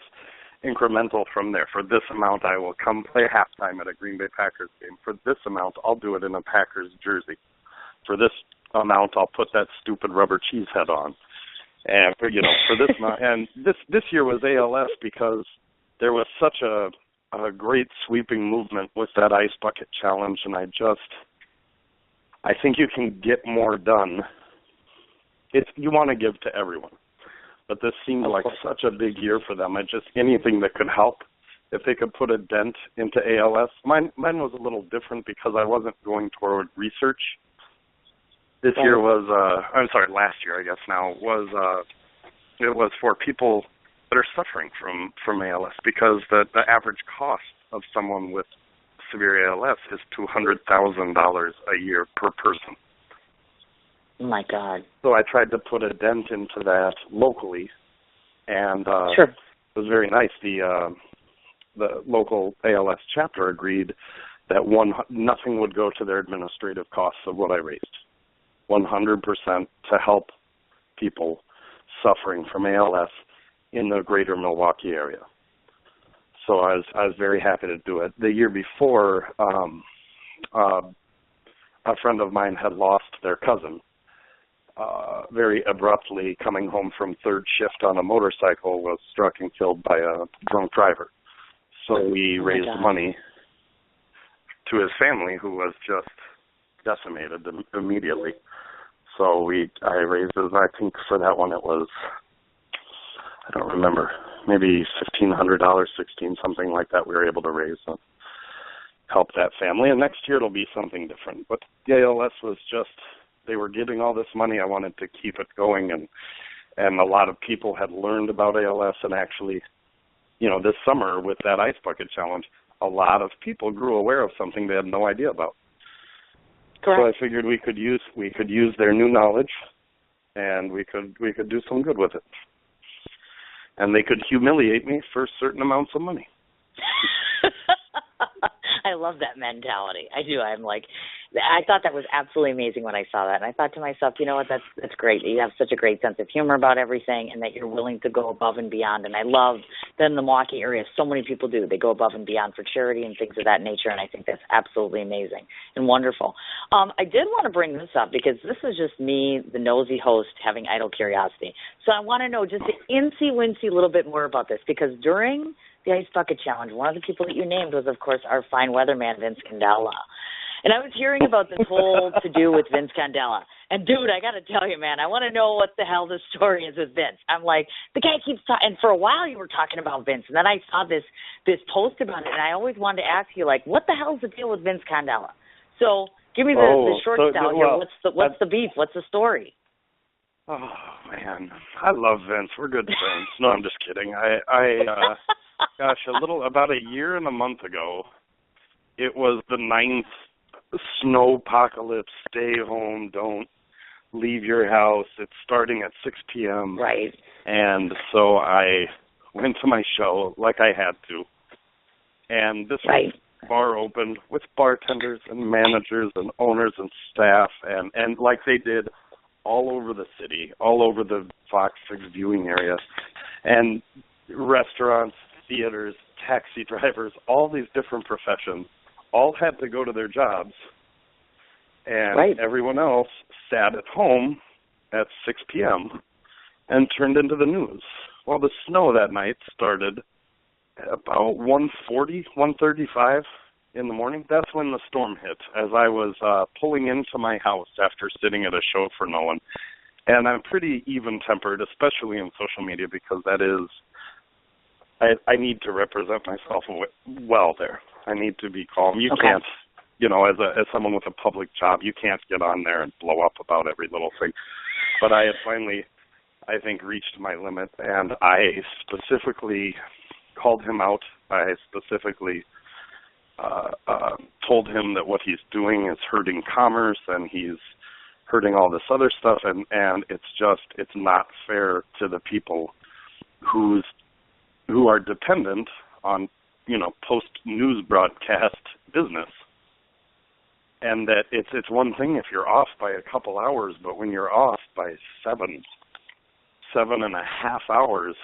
incremental from there. For this amount, I will come play halftime at a Green Bay Packers game. For this amount, I'll do it in a Packers jersey. For this amount, I'll put that stupid rubber cheese head on. And for this amount, and this year was ALS because there was such a great sweeping movement with that ice bucket challenge, and I think you can get more done. You want to give to everyone. But this seemed like such a big year for them. Anything that could help, if they could put a dent into ALS. Mine was a little different because I wasn't going toward research. Last year, I guess now, it was for people that are suffering from ALS, because the average cost of someone with severe ALS is $200,000 a year per person. Oh, my God. So I tried to put a dent into that locally, and Sure. It was very nice. The local ALS chapter agreed that nothing would go to their administrative costs of what I raised, 100% to help people suffering from ALS in the greater Milwaukee area. So I was very happy to do it. The year before, a friend of mine had lost their cousin very abruptly, coming home from third shift on a motorcycle, was struck and killed by a drunk driver. So we raised money to his family, who was just decimated immediately. So I raised, I think for that one it was, I don't remember, maybe $1,500, $16, something like that we were able to raise and help that family. And next year it'll be something different. But the ALS was just, they were getting all this money. I wanted to keep it going, and a lot of people had learned about ALS, and actually, this summer with that ice bucket challenge, a lot of people grew aware of something they had no idea about. Correct. So I figured we could use their new knowledge, and we could do some good with it. And they could humiliate me for certain amounts of money. I love that mentality. I do. I thought that was absolutely amazing when I saw that. And I thought to myself, you know what, that's great. You have such a great sense of humor about everything, and that you're willing to go above and beyond. And I love that in the Milwaukee area, so many people do. They go above and beyond for charity and things of that nature, and I think that's absolutely amazing and wonderful. I did want to bring this up because this is just me, the nosy host, having idle curiosity. So I want to know just an incy-wincy little bit more about this, because during the Ice Bucket Challenge, one of the people that you named was, of course, our fine weatherman, Vince Candela. And I was hearing about this whole to-do with Vince Candela. And, dude, I got to tell you, man, I want to know what the hell the story is with Vince. I'm like, the guy keeps talking. And for a while you were talking about Vince. And then I saw this post about it. And I always wanted to ask you, what the hell's the deal with Vince Candela? So give me the short style here. What's the beef? What's the story? Oh, man. I love Vince. We're good friends. No, I'm just kidding. Gosh, about a year and a month ago, it was the 9th snowpocalypse, stay home, don't leave your house. It's starting at 6 p.m. Right. And so I went to my show like I had to. And this bar opened with bartenders and managers and owners and staff and like they did all over the city, all over the Fox 6 viewing area. And restaurants, theaters, taxi drivers, all these different professions all had to go to their jobs. And everyone else sat at home at 6 p.m. and turned into the news. Well, the snow that night started at about 1:40, 1:35 in the morning. That's when the storm hit, as I was pulling into my house after sitting at a show for no one. And I'm pretty even-tempered, especially in social media, because that is, I need to represent myself well there. I need to be calm. You can't, as someone with a public job, you can't get on there and blow up about every little thing. But I had finally, I think, reached my limit, and I specifically called him out. I specifically told him that what he's doing is hurting commerce and he's hurting all this other stuff, and it's not fair to the people who are dependent on, post-news broadcast business. And that it's one thing if you're off by a couple hours, but when you're off by 7.5 hours,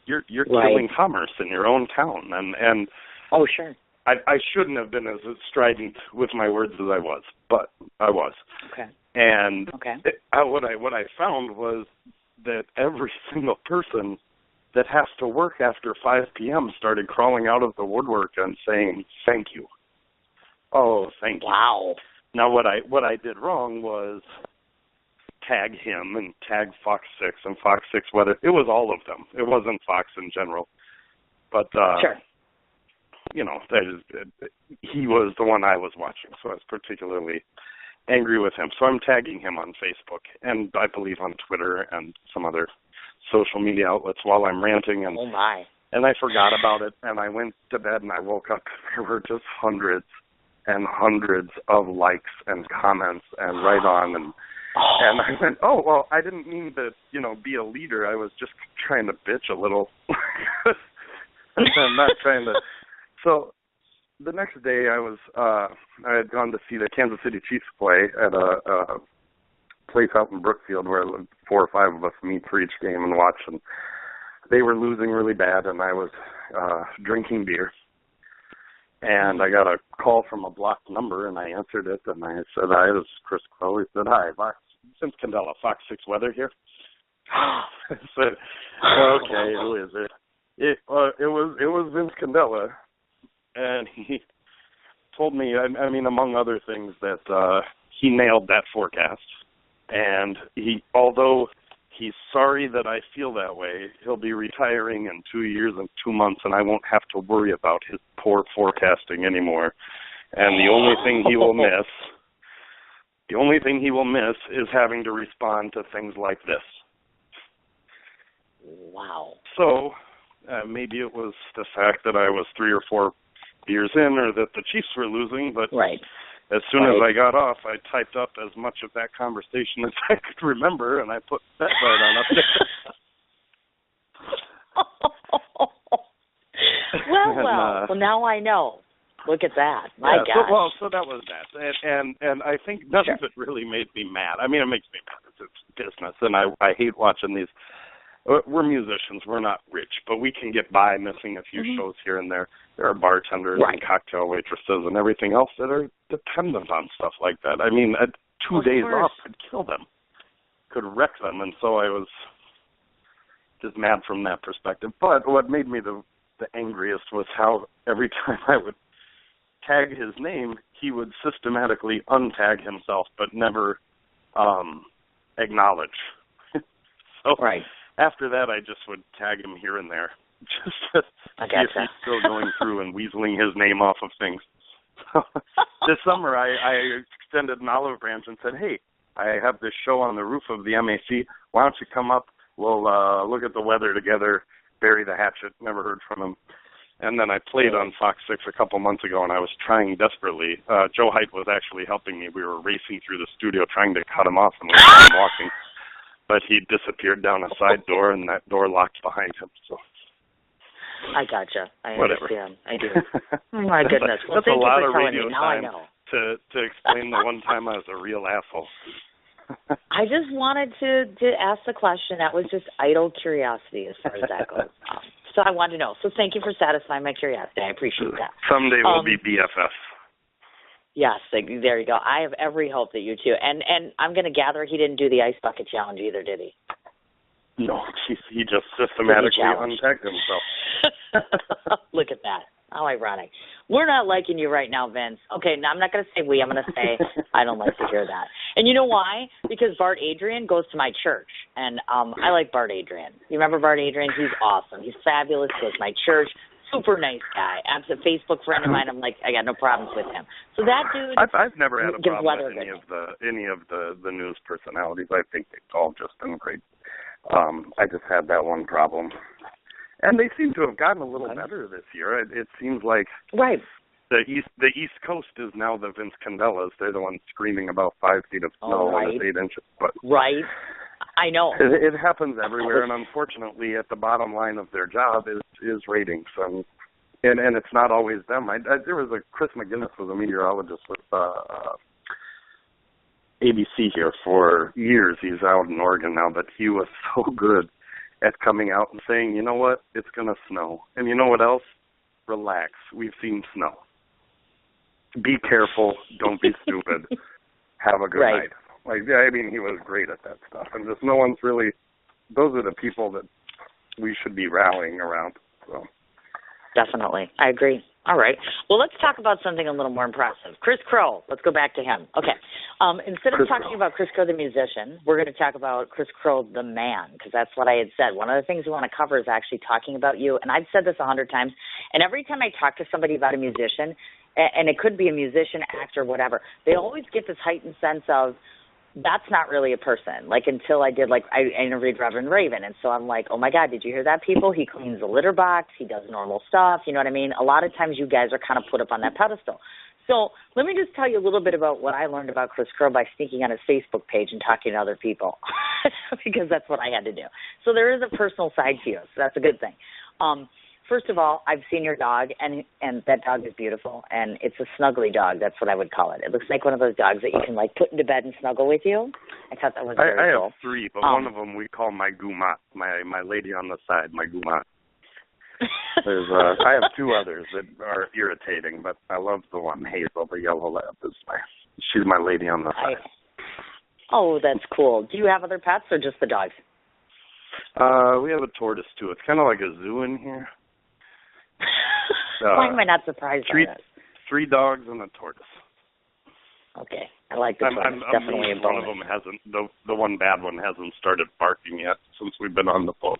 you're killing commerce in your own town. And oh, sure. I shouldn't have been as strident with my words as I was, but I was. Okay. And what I found was that every single person that has to work after 5 p.m. started crawling out of the woodwork and saying, thank you. Oh, thank you. Wow. Now, what I did wrong was tag him and tag Fox 6 and Fox 6 Weather. It was all of them. It wasn't Fox in general. But, sure. He was the one I was watching, so I was particularly angry with him. So I'm tagging him on Facebook and I believe on Twitter and some other social media outlets while I'm ranting. And, oh, my. And I forgot about it, and I went to bed and I woke up. There were just hundreds and hundreds of likes and comments and right on. And I went, oh, well, I didn't mean to, be a leader. I was just trying to bitch a little. I'm not trying to. So the next day I had gone to see the Kansas City Chiefs play at a place out in Brookfield where 4 or 5 of us meet for each game and watch. And they were losing really bad, and I was drinking beer. And I got a call from a blocked number, and I answered it, and I said, hi, this is Kris Crow. He said, hi, Vince Candela, Fox 6 Weather here. I said, okay, who is it? It was Vince Candela, and he told me, I mean, among other things, that he nailed that forecast. And although he's sorry that I feel that way, he'll be retiring in 2 years and 2 months, and I won't have to worry about his poor forecasting anymore. And the only thing he will miss is having to respond to things like this. Wow. So maybe it was the fact that I was 3 or 4 beers in, or that the Chiefs were losing, but as soon as I got off, I typed up as much of that conversation as I could remember, and I put that right on up there. Well, now I know. Look at that. My gosh. So that was that. And I think none of it really made me mad. I mean, it makes me mad. It's business, and I hate watching these. We're musicians. We're not rich, but we can get by missing a few shows here and there. There are bartenders and cocktail waitresses and everything else that are dependent on stuff like that. I mean, 2 days off could kill them, could wreck them. And so I was just mad from that perspective. But what made me the angriest was how every time I would tag his name, he would systematically untag himself, but never acknowledge. So after that, I just would tag him here and there, just to see if he's still going through and weaseling his name off of things. So this summer, I extended an olive branch and said, hey, I have this show on the roof of the MAC. Why don't you come up? We'll look at the weather together, bury the hatchet. Never heard from him. And then I played on Fox 6 a couple months ago, and I was trying desperately. Joe Height was actually helping me. We were racing through the studio trying to cut him off and let him walking. But he disappeared down a side door, and that door locked behind him. So I gotcha. I whatever. understand. I do. Oh, my goodness. Well, that's a thank lot you of for telling radio me. Now time I know. to explain the one time I was a real asshole. I just wanted to ask the question. That was just idle curiosity as far as that goes. So I wanted to know. So thank you for satisfying my curiosity. I appreciate that. Someday we'll be BFFs. Yes, there you go. I have every hope that you too. And I'm going to gather he didn't do the ice bucket challenge either, did he? No, he just systematically untagged himself. Look at that. How ironic. We're not liking you right now, Vince. Okay, now I'm not going to say we. I'm going to say I don't like to hear that. And you know why? Because Bart Adrian goes to my church, and I like Bart Adrian. You remember Bart Adrian? He's awesome. He's fabulous. Goes to my church. Super nice guy. Absolute Facebook friend of mine. I'm like, I got no problems with him. So that dude. I've never had a problem with any of the news personalities. I think they've all just been great. I just had that one problem. And they seem to have gotten a little better this year. It seems like the East Coast is now the Vince Candellas. They're the ones screaming about 5 feet of snow and 8 inches. But I know. It happens everywhere, and unfortunately, at the bottom line of their job is ratings, and it's not always them. There was Chris McGinnis was a meteorologist with ABC here for years. He's out in Oregon now, but he was so good at coming out and saying, you know what, it's going to snow. And you know what else? Relax. We've seen snow. Be careful. Don't be stupid. Have a good night. I mean, he was great at that stuff. And just no one's really, those are the people that we should be rallying around. So. Definitely. I agree. All right. Well, let's talk about something a little more impressive. Kris Crow. Let's go back to him. Okay. Instead of talking about Kris Crow the musician, we're going to talk about Kris Crow the man, because that's what I had said. One of the things we want to cover is actually talking about you. And I've said this 100 times. And every time I talk to somebody about a musician, and it could be a musician, actor, whatever, they always get this heightened sense of, that's not really a person. Like, until I interviewed Reverend Raven, and so I'm like, oh my God, did you hear that, people? He cleans the litter box, he does normal stuff, you know what I mean? A lot of times you guys are kind of put up on that pedestal. So let me just tell you a little bit about what I learned about Kris Crow by sneaking on his Facebook page and talking to other people, because that's what I had to do. So there is a personal side to you, so that's a good thing. First of all, I've seen your dog, and that dog is beautiful, and it's a snuggly dog. That's what I would call it. It looks like one of those dogs that you can, like, put into bed and snuggle with you. I thought that was very cool. I have 3, but one of them we call my gumat, my lady on the side, my gumat. I have 2 others that are irritating, but I love the one, Hazel, the yellow lab. She's my lady on the side. Oh, that's cool. Do you have other pets or just the dogs? We have a tortoise, too. It's kind of like a zoo in here. Why am I not surprised by this? 3 dogs and a tortoise. Okay, I like the tortoise. Definitely a bonus. One of them hasn't, the one bad one hasn't started barking yet since we've been on the phone.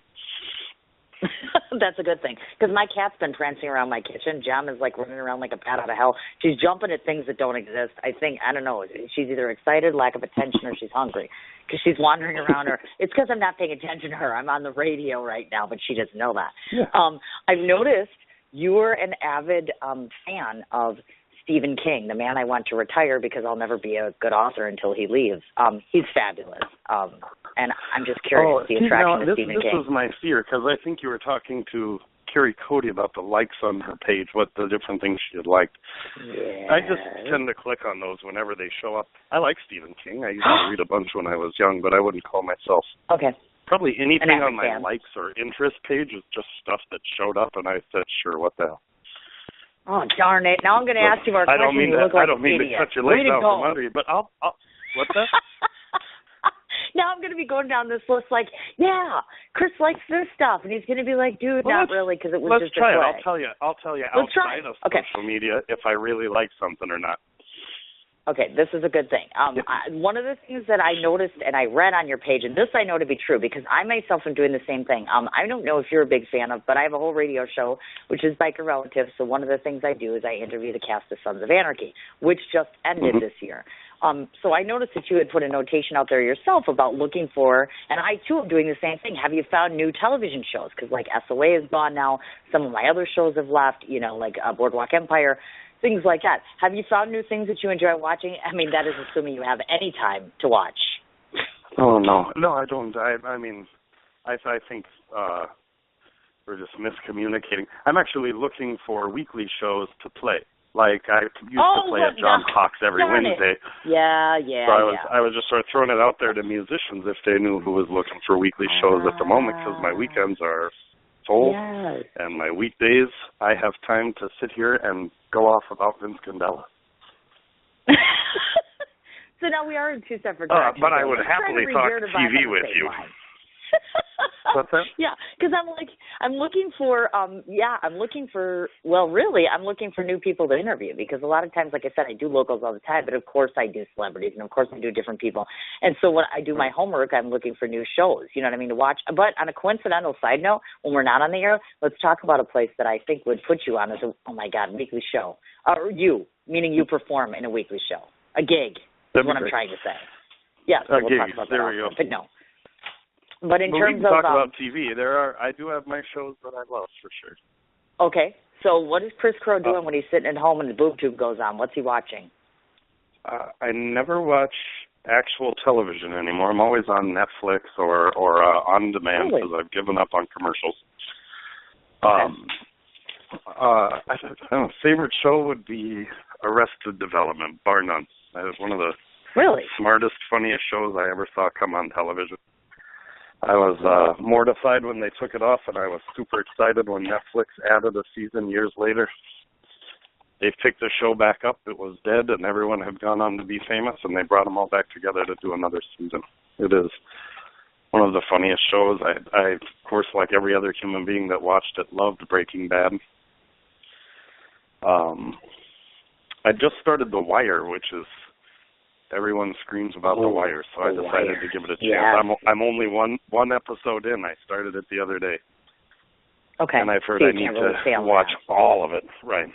That's a good thing, because my cat's been prancing around my kitchen. Jam is like running around like a bat out of hell. She's jumping at things that don't exist. I don't know, she's either excited, lack of attention, or she's hungry, because she's wandering around her. It's because I'm not paying attention to her. I'm on the radio right now, but she doesn't know that. Yeah. I've noticed you're an avid fan of Stephen King, the man I want to retire because I'll never be a good author until he leaves. He's fabulous. And I'm just curious, the attraction to Stephen King. This was my fear, because I think you were talking to Carrie Cody about the likes on her page, what the different things she had liked. Yeah. I just tend to click on those whenever they show up. I like Stephen King. I used to read a bunch when I was young, but I wouldn't call myself. Okay. Probably anything on my likes or interest page is just stuff that showed up, and I said, sure, what the hell. Oh, darn it. Now I'm going to ask you more questions. I don't mean to cut your legs out from under you, but I'll what's that? Now I'm going to be going down this list like, yeah, Kris likes this stuff. And he's going to be like, dude, not really, because it was just a play. Let's try it. I'll tell you outside of social media if I really like something or not. Okay, this is a good thing. One of the things that I noticed and I read on your page, and this I know to be true because I myself am doing the same thing. I don't know if you're a big fan of, but I have a whole radio show, which is Biker Relatives. So one of the things I do is I interview the cast of Sons of Anarchy, which just ended this year. So I noticed that you had put a notation out there yourself about looking for, and I too am doing the same thing. Have you found new television shows? Because like SOA is gone now. Some of my other shows have left, like Boardwalk Empire, things like that. Have you found new things that you enjoy watching? I mean, that is assuming you have any time to watch. Oh, no. No, I don't. I think we're just miscommunicating. I'm actually looking for weekly shows to play. Like, I used to play at John Hawk's every Wednesday. Yeah. So I was just sort of throwing it out there to musicians if they knew who was looking for weekly shows at the moment, because my weekends are full. Yes. And my weekdays, I have time to sit here and go off about Vince Candela. So now we are in two separate directions. But I would happily talk TV with you. What's that? Yeah, because I'm looking for new people to interview, because a lot of times, like I said, I do locals all the time, but of course I do celebrities, and of course I do different people. And so when I do my homework, I'm looking for new shows, you know what I mean, to watch. But on a coincidental side note, when we're not on the air, let's talk about a place that I think would put you on as weekly show. Or you, meaning you perform in a weekly show. A gig is what I'm trying to say. Yeah, so we'll talk about that. There we go. But no. But in terms we can talk about TV. I do have my shows that I love, for sure. Okay. So what is Kris Crow doing when he's sitting at home and the boob tube goes on? What's he watching? I never watch actual television anymore. I'm always on Netflix or on demand, because I've given up on commercials. I don't know, favorite show would be Arrested Development, bar none. That is one of the smartest, funniest shows I ever saw come on television. I was mortified when they took it off, and I was super excited when Netflix added a season years later. They picked the show back up. It was dead, and everyone had gone on to be famous, and they brought them all back together to do another season. It is one of the funniest shows. I of course, like every other human being that watched it, loved Breaking Bad. I just started The Wire, which is... Everyone screams about The Wire, so I decided to give it a chance. Yeah. I'm only one episode in. I started it the other day. Okay. And I've heard I need to watch all of it. Right.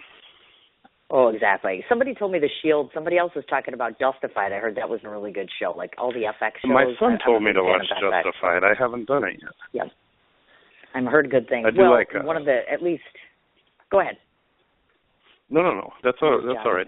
Oh, exactly. Somebody told me The Shield. Somebody else was talking about Justified. I heard that was a really good show, like all the FX shows. My son told me to watch Justified. I haven't done it yet. Yep. I've heard good things. I do like one of the, at least, go ahead. No. That's all right.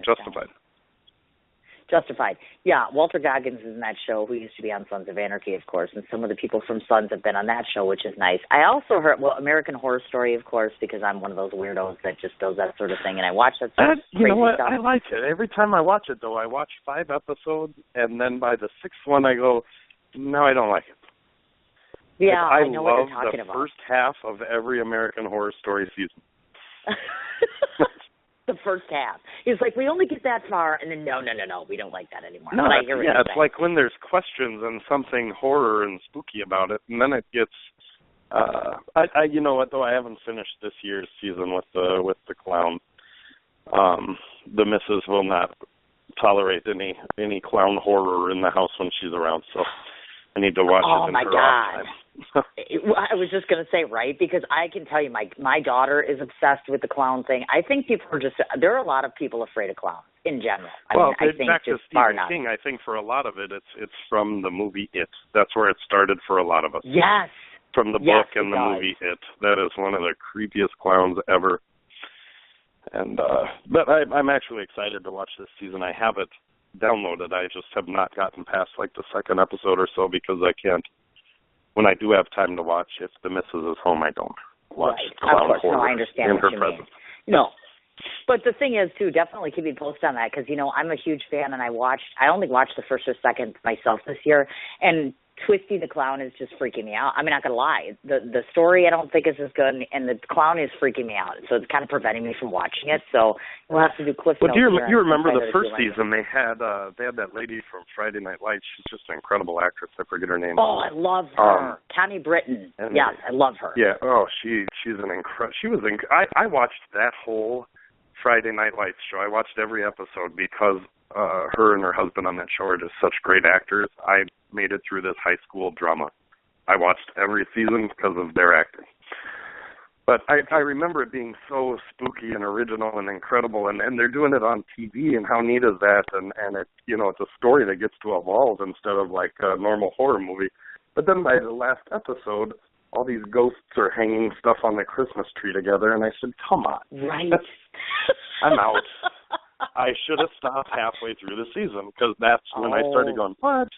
Justified. Yeah, Walter Goggins is in that show, who used to be on Sons of Anarchy, of course, and some of the people from Sons have been on that show, which is nice. I also heard, American Horror Story, of course, because I'm one of those weirdos that just does that sort of thing, and I watch that sort of crazy You know what? stuff. I like it. Every time I watch it, though, I watch 5 episodes, and then by the 6th one, I go, no, I don't like it. Yeah, I know love what you're talking about. The first half of every American Horror Story season. The first half. He's like, we only get that far, and then no, we don't like that anymore. No, it's like when there's questions and something horror and spooky about it, and then it gets. You know what though? I haven't finished this year's season with the clown. The missus will not tolerate any clown horror in the house when she's around, so I need to watch it in her off time. I was just going to say, right, because I can tell you my daughter is obsessed with the clown thing. I think people there are a lot of people afraid of clowns in general. I think back to Stephen King, I think for a lot of it, it's from the movie It. That's where it started for a lot of us. Yes. From the book and the movie It. That is one of the creepiest clowns ever. And but I'm actually excited to watch this season. I have it downloaded. I just have not gotten past like the second episode or so because I can't. When I do have time to watch, if the missus is home, I don't watch clown horror. No, I understand in what her you presence. mean. No. But the thing is, too, definitely keep me posted on that because, I'm a huge fan, and I only watched the first or second myself this year, and Twisty the Clown is just freaking me out. I'm not going to lie. The story I don't think is as good, and the clown is freaking me out. So it's kind of preventing me from watching it. So we'll have to do Cliff Notes. Well, do you remember the first season they had that lady from Friday Night Lights. She's just an incredible actress. I forget her name. Oh, I love her. Connie Britton. Yes, I love her. Yeah. Oh, she's an incredible. I watched that whole Friday Night Lights show. I watched every episode because her and her husband on that show are just such great actors. I made it through this high school drama. I watched every season because of their acting. But I remember it being so spooky and original and incredible, and they're doing it on TV, and how neat is that? And it, it's a story that gets to evolve instead of like a normal horror movie. But then by the last episode, all these ghosts are hanging stuff on the Christmas tree together, and I said, come on. Right. I'm out. I should have stopped halfway through the season, because that's when I started going, what?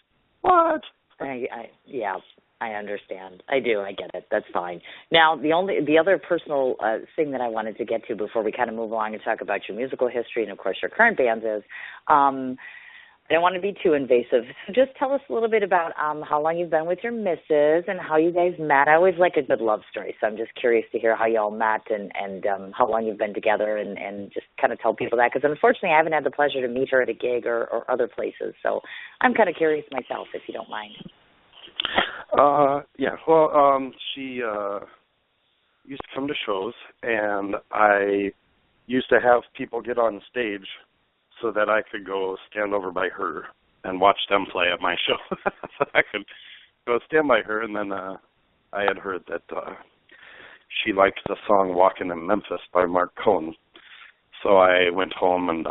I understand. I do. I get it. That's fine. Now, the other personal thing that I wanted to get to before we kind of move along and talk about your musical history and, of course, your current bands is, I don't want to be too invasive. So just tell us a little bit about how long you've been with your missus and how you guys met. I always like a good love story, so I'm just curious to hear how you all met and how long you've been together and just kind of tell people that. Because unfortunately, I haven't had the pleasure to meet her at a gig or other places. So I'm kind of curious myself, if you don't mind. She used to come to shows, and I used to have people get on stage so that I could go stand over by her and watch them play at my show. So I could go stand by her, and then I had heard that she liked the song Walking in Memphis by Mark Cohn. So I went home and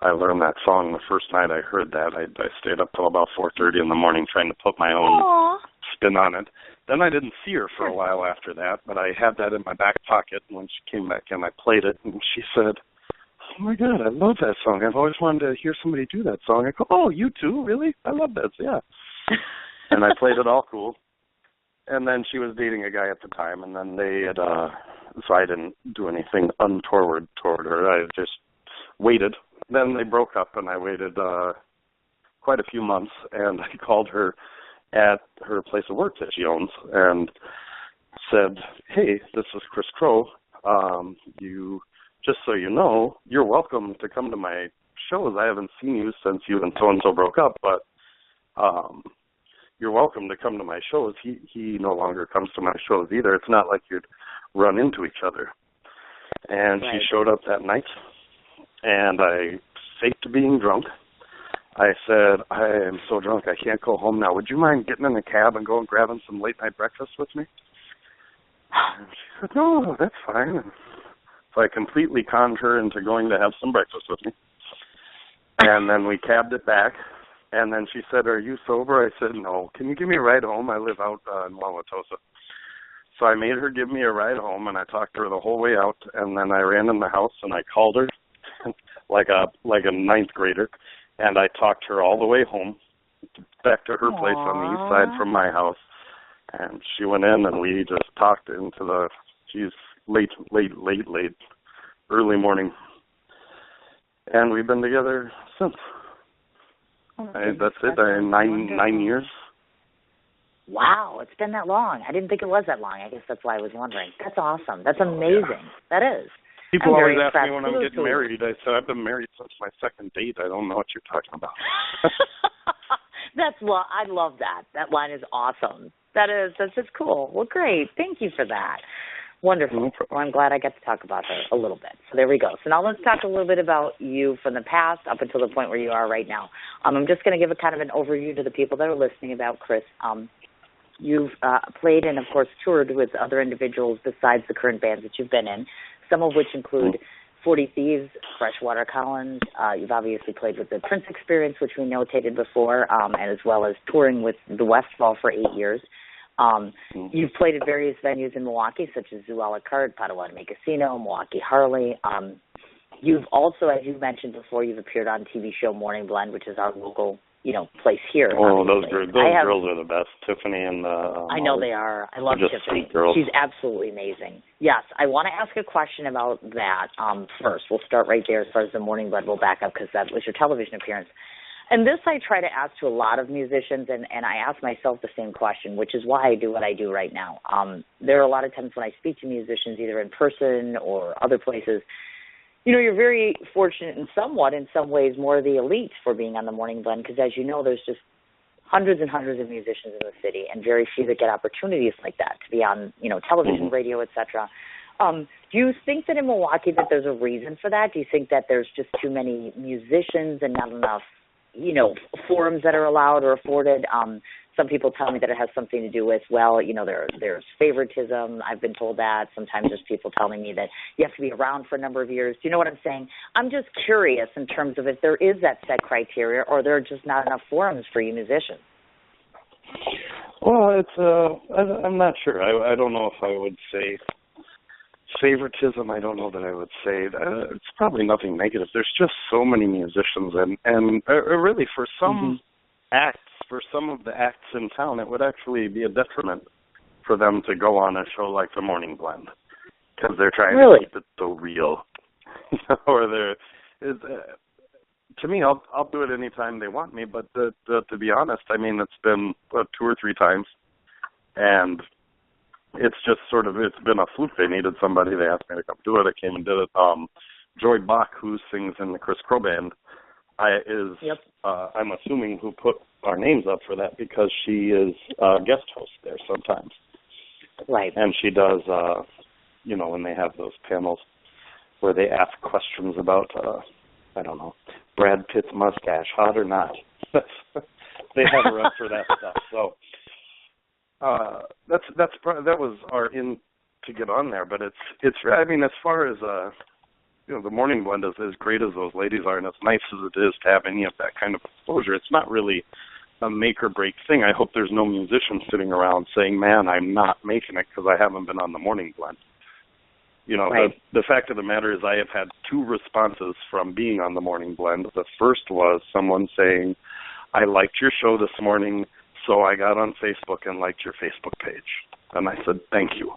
I learned that song the first night I heard that. I stayed up till about 4:30 in the morning trying to put my own spin on it. Then I didn't see her for a while after that, but I had that in my back pocket. And when she came back in, I played it, and she said, oh, my God, I love that song. I've always wanted to hear somebody do that song. I go, oh, you too? Really? I love that. Yeah. And I played it all cool. And then she was dating a guy at the time, and then they had, so I didn't do anything untoward toward her. I just waited. Then they broke up, and I waited quite a few months, and I called her at her place of work that she owns and said, hey, this is Kris Crow. Just so you know, you're welcome to come to my shows. I haven't seen you since you and so-and-so broke up, but you're welcome to come to my shows. He no longer comes to my shows either. It's not like you'd run into each other. And She showed up that night, and I faked being drunk. I said, I am so drunk I can't go home now. Would you mind getting in a cab and going grabbing some late-night breakfast with me? And she said, no, that's fine. So I completely conned her into going to have some breakfast with me. And then we cabbed it back. And then she said, are you sober? I said, no. Can you give me a ride home? I live out in Wauwatosa. So I made her give me a ride home, and I talked to her the whole way out. And then I ran in the house, and I called her like a ninth grader. And I talked her all the way home, back to her place on the east side from my house. And she went in, and we just talked into late, early morning. And we've been together since. That's it, 9 years. Wow, it's been that long. I didn't think it was that long. I guess that's why I was wondering. That's awesome. That's amazing. That is. People always ask me when I'm getting married. I said, I've been married since my second date. I don't know what you're talking about. I love that. That line is awesome. That's just cool. Well, great. Thank you for that. Wonderful. Well, I'm glad I got to talk about her a little bit. So there we go. So now let's talk a little bit about you from the past up until the point where you are right now. I'm just going to give a kind of an overview to the people that are listening about Kris. You've played and, of course, toured with other individuals besides the current bands that you've been in, some of which include 40 Thieves, Freshwater Collins. You've obviously played with the Prince Experience, which we notated before, and as well as touring with the Westfall for 8 years. You've played at various venues in Milwaukee, such as Zoo a la Carte, Potawatomi Casino, Milwaukee Harley. You've also, as you mentioned before, you've appeared on TV show Morning Blend, which is our local, place here. Oh, those girls are the best. Tiffany and I know they are. I love Tiffany. She's absolutely amazing. Yes, I want to ask a question about that first. We'll start right there as far as the Morning Blend. We'll back up because that was your television appearance. And this I try to ask to a lot of musicians, and I ask myself the same question, which is why I do what I do right now. There are a lot of times when I speak to musicians, either in person or other places, you're very fortunate in some ways, more the elite for being on the Morning Blend, because as you know, there's just hundreds and hundreds of musicians in the city, and very few that get opportunities like that to be on, television, radio, etc. Do you think that in Milwaukee that there's a reason for that? Do you think that there's just too many musicians and not enough, forums that are allowed or afforded Some people tell me that it has something to do with, well, there's favoritism. I've been told that. Sometimes there's people telling me that you have to be around for a number of years. Do you know what I'm saying? I'm just curious in terms of if there is that set criteria or there are just not enough forums for you musicians. Well, I'm not sure. I don't know if I would say favoritism. I don't know that I would say it's probably nothing negative. There's just so many musicians, and really for some acts, for some of the acts in town, it would actually be a detriment for them to go on a show like the Morning Blend because they're trying to keep it so real. Or to me, I'll do it anytime they want me. But to be honest, I mean, it's been 2 or 3 times, and it's just it's been a fluke. They needed somebody. They asked me to come do it. I came and did it. Joy Bach, who sings in the Kris Crow band, I'm assuming who put our names up for that because she is a guest host there sometimes. Right. And she does, when they have those panels where they ask questions about, I don't know, Brad Pitt's mustache, hot or not. They have her up for that stuff. So that was our in to get on there. But it's I mean, as far as the Morning Blend is as great as those ladies are, and as nice as it is to have any of that kind of exposure, it's not really a make or break thing. I hope there's no musician sitting around saying, man, I'm not making it because I haven't been on the Morning Blend. Right. The fact of the matter is I have had 2 responses from being on the Morning Blend. The first was someone saying, I liked your show this morning, so I got on Facebook and liked your Facebook page. And I said, thank you.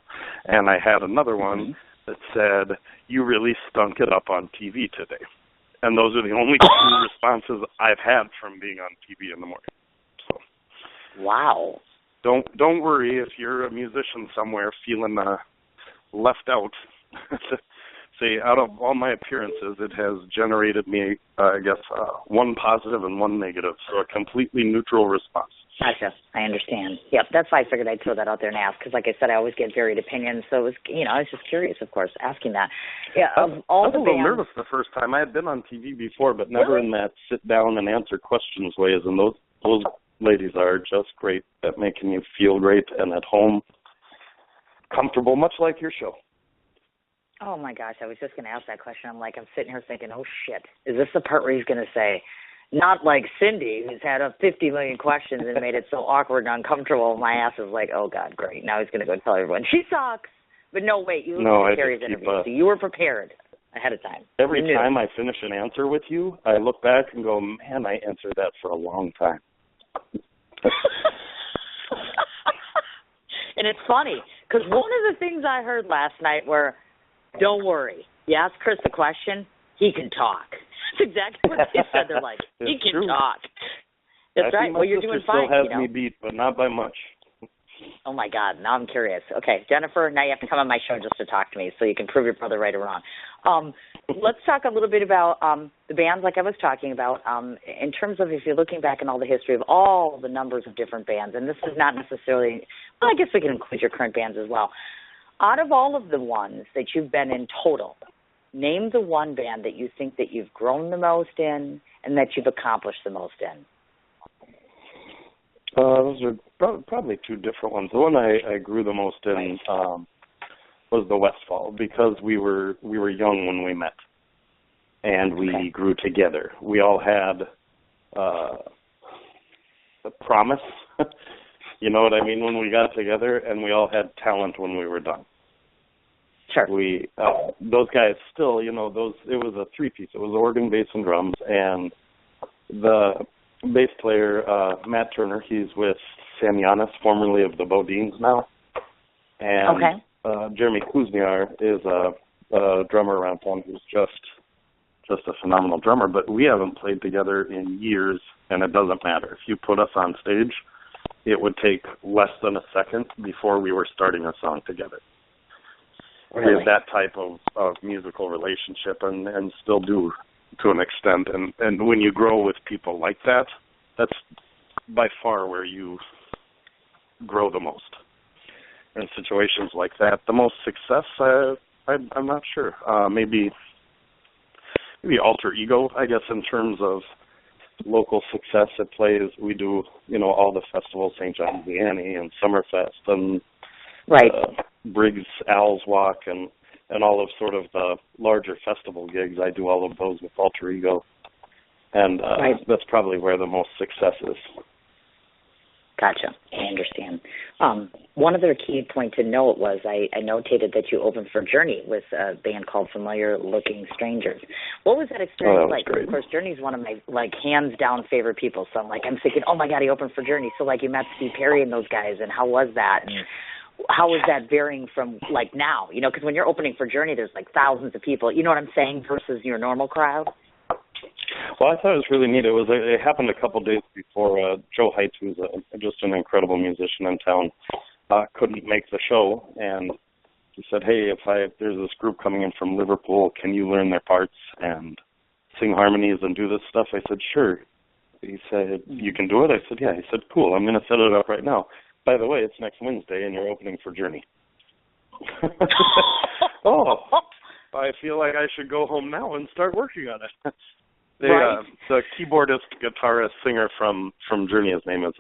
And I had another one that said, you really stunk it up on TV today. And those are the only 2 responses I've had from being on TV in the morning. So, wow. Don't worry if you're a musician somewhere feeling left out. Say, out of all my appearances, it has generated me, 1 positive and 1 negative, so a completely neutral response. Gotcha. I understand. Yep, that's why I figured I'd throw that out there and ask, because like I said, I always get varied opinions, so it was, I was just curious, of course, asking that. Yeah, I was a little nervous the first time. I had been on TV before, but never in that sit down and answer questions ways, and those ladies are just great at making you feel great and at home, comfortable, much like your show. Oh, my gosh, I was just going to ask that question. I'm sitting here thinking, oh, shit, is this the part where he's going to say, not like Cindy, who's had 50 million questions and made it so awkward and uncomfortable. My ass is like, oh, God, great. Now he's going to go tell everyone, she sucks. But no, wait, you listened to Carrie's interview, so you were prepared ahead of time. Every time I finish an answer with you, I look back and go, man, I answered that for a long time. And it's funny, because one of the things I heard last night were, don't worry, you ask Kris a question, he can talk. That's exactly what they said. They're like, he can talk. That's right. Well, you're doing fine. Still has me beat, but not by much. Oh, my God. Now I'm curious. Okay, Jennifer, now you have to come on my show just to talk to me so you can prove your brother right or wrong. Let's talk a little bit about the bands like I was talking about in terms of if you're looking back in all the history of all the numbers of different bands, and this is not necessarily, well, I guess we can include your current bands as well. Out of all of the ones that you've been in total, name the one band that you think that you've grown the most in and that you've accomplished the most in. Those are probably 2 different ones. The one I grew the most in was the Westfall because we were young when we met, and we grew together. We all had a promise, you know what I mean, when we got together, and we all had talent when we were done. Sure. We those guys still, it was a 3-piece. It was organ, bass, and drums, and the bass player, Matt Turner, he's with Sam Yanis, formerly of the Bodines now. And Jeremy Kuzniar is a drummer around town who's just a phenomenal drummer. But we haven't played together in years, and it doesn't matter. If you put us on stage, it would take less than a second before we were starting a song together. Really? We have that type of musical relationship and still do to an extent. And when you grow with people like that, that's by far where you grow the most. In situations like that, the most success, I'm not sure. Maybe Alter Ego, I guess, in terms of local success. It plays. We do, all the festivals, St. John's the Annie and Summerfest and Briggs Owl's Walk and all of sort of the larger festival gigs. I do all of those with Alter Ego, and that's probably where the most success is. Gotcha. I understand. One other key point to note was I notated that you opened for Journey with a band called Familiar Looking Strangers. What was that experience like? Great. Of course, Journey's one of my, hands down favorite people. So I'm thinking, oh my God, he opened for Journey. So you met Steve Perry and those guys, and how was that? And how is that varying from now? Because when you're opening for Journey, there's thousands of people. You know what I'm saying? Versus your normal crowd. Well, I thought it was really neat. It happened a couple of days before Joe Height, who's just an incredible musician in town, couldn't make the show, and he said, "Hey, if there's this group coming in from Liverpool, can you learn their parts and sing harmonies and do this stuff?" I said, "Sure." He said, "You can do it?" I said, "Yeah." He said, "Cool. I'm going to set it up right now. By the way, it's next Wednesday, and you're opening for Journey." Oh, I feel like I should go home now and start working on it. The keyboardist, guitarist, singer from Journey, his name is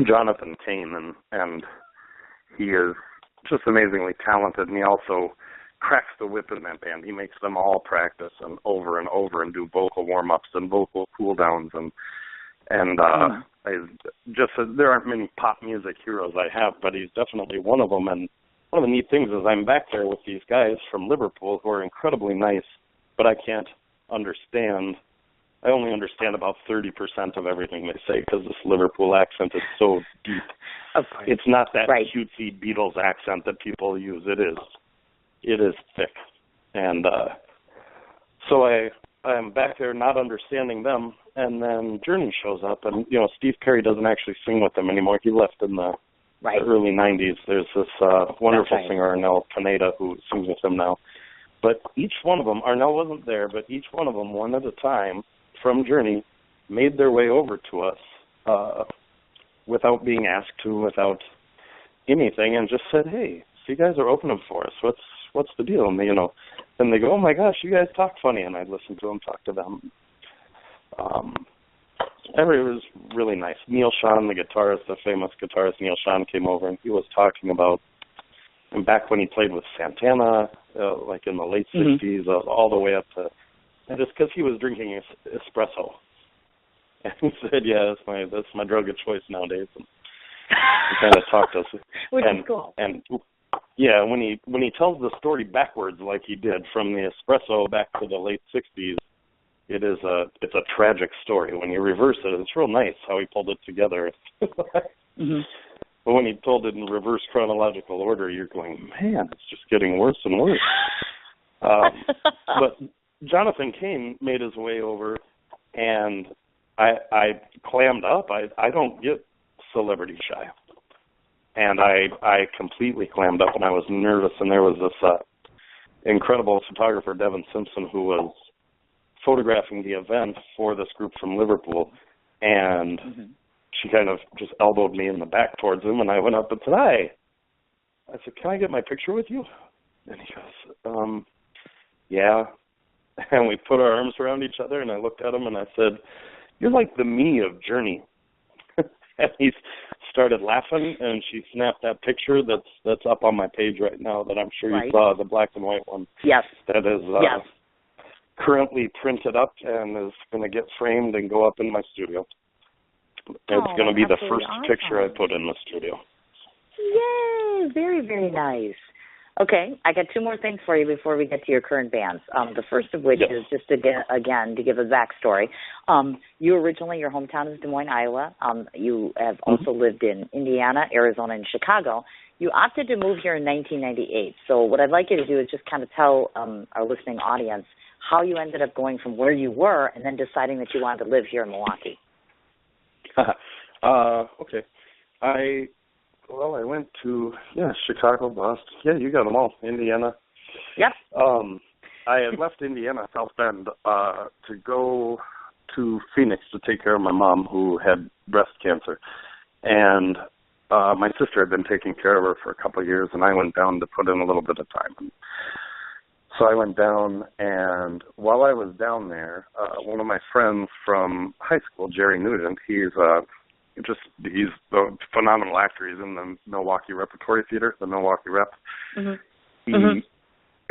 Jonathan Kane, and he is just amazingly talented, and he also cracks the whip in that band. He makes them all practice and over and do vocal warm-ups and vocal cool-downs, there aren't many pop music heroes I have, but he's definitely one of them, and one of the neat things is I'm back there with these guys from Liverpool who are incredibly nice, but I only understand about 30% of everything they say because this Liverpool accent is so deep. It's not that cutesy Beatles accent that people use. It is thick. And so I'm back there not understanding them, and then Journey shows up, and, Steve Perry doesn't actually sing with them anymore. He left in the early 90s. There's this wonderful singer, Arnel Pineda, who sings with them now. But each one of them, Arnel wasn't there, but each one of them, one at a time, from Journey, made their way over to us without being asked to, without anything, and just said, "Hey, so you guys are opening for us. What's the deal?" And then they go, "Oh my gosh, you guys talk funny," and I'd listen to them, talk to them. It was really nice. Neil Schon, the guitarist, the famous guitarist Neil Schon, came over, and he was talking about, and back when he played with Santana, in the late 60s, all the way up to, and just because he was drinking espresso. And he said, "Yeah, that's my drug of choice nowadays." And he kind of talked us. Which is cool. And yeah, when he tells the story backwards like he did from the espresso back to the late 60s, it's a tragic story. When you reverse it, it's real nice how he pulled it together. But when he told it in reverse chronological order, you're going, man, it's just getting worse and worse. But Jonathan Kane made his way over, and I clammed up. I don't get celebrity shy. And I completely clammed up, and I was nervous. And there was this incredible photographer, Devin Simpson, who was photographing the event for this group from Liverpool, and she kind of just elbowed me in the back towards him, and I went up and said, "Hi." I said, "Can I get my picture with you?" And he goes, "Yeah." And we put our arms around each other, and I looked at him, and I said, "You're like the me of Journey." And he started laughing, and she snapped that picture that's up on my page right now that I'm sure you saw, the black and white one. Yes. That is currently printed up and is going to get framed and go up in my studio. It's going to be the first picture I put in the studio. Yay! Very, very nice. Okay, I got two more things for you before we get to your current bands. The first of which is just to give a backstory. You originally, your hometown is Des Moines, Iowa. You have also lived in Indiana, Arizona, and Chicago. You opted to move here in 1998. So what I'd like you to do is just kind of tell our listening audience how you ended up going from where you were and then deciding that you wanted to live here in Milwaukee. Okay. I went to, Chicago, Boston. Yeah, you got them all. Indiana. Yep. I had left Indiana, South Bend, to go to Phoenix to take care of my mom who had breast cancer. And my sister had been taking care of her for a couple of years, and I went down to put in a little bit of time. And So I went down, and while I was down there, one of my friends from high school, Jerry Nugent, he's a phenomenal actor. He's in the Milwaukee Repertory Theater, the Milwaukee Rep. He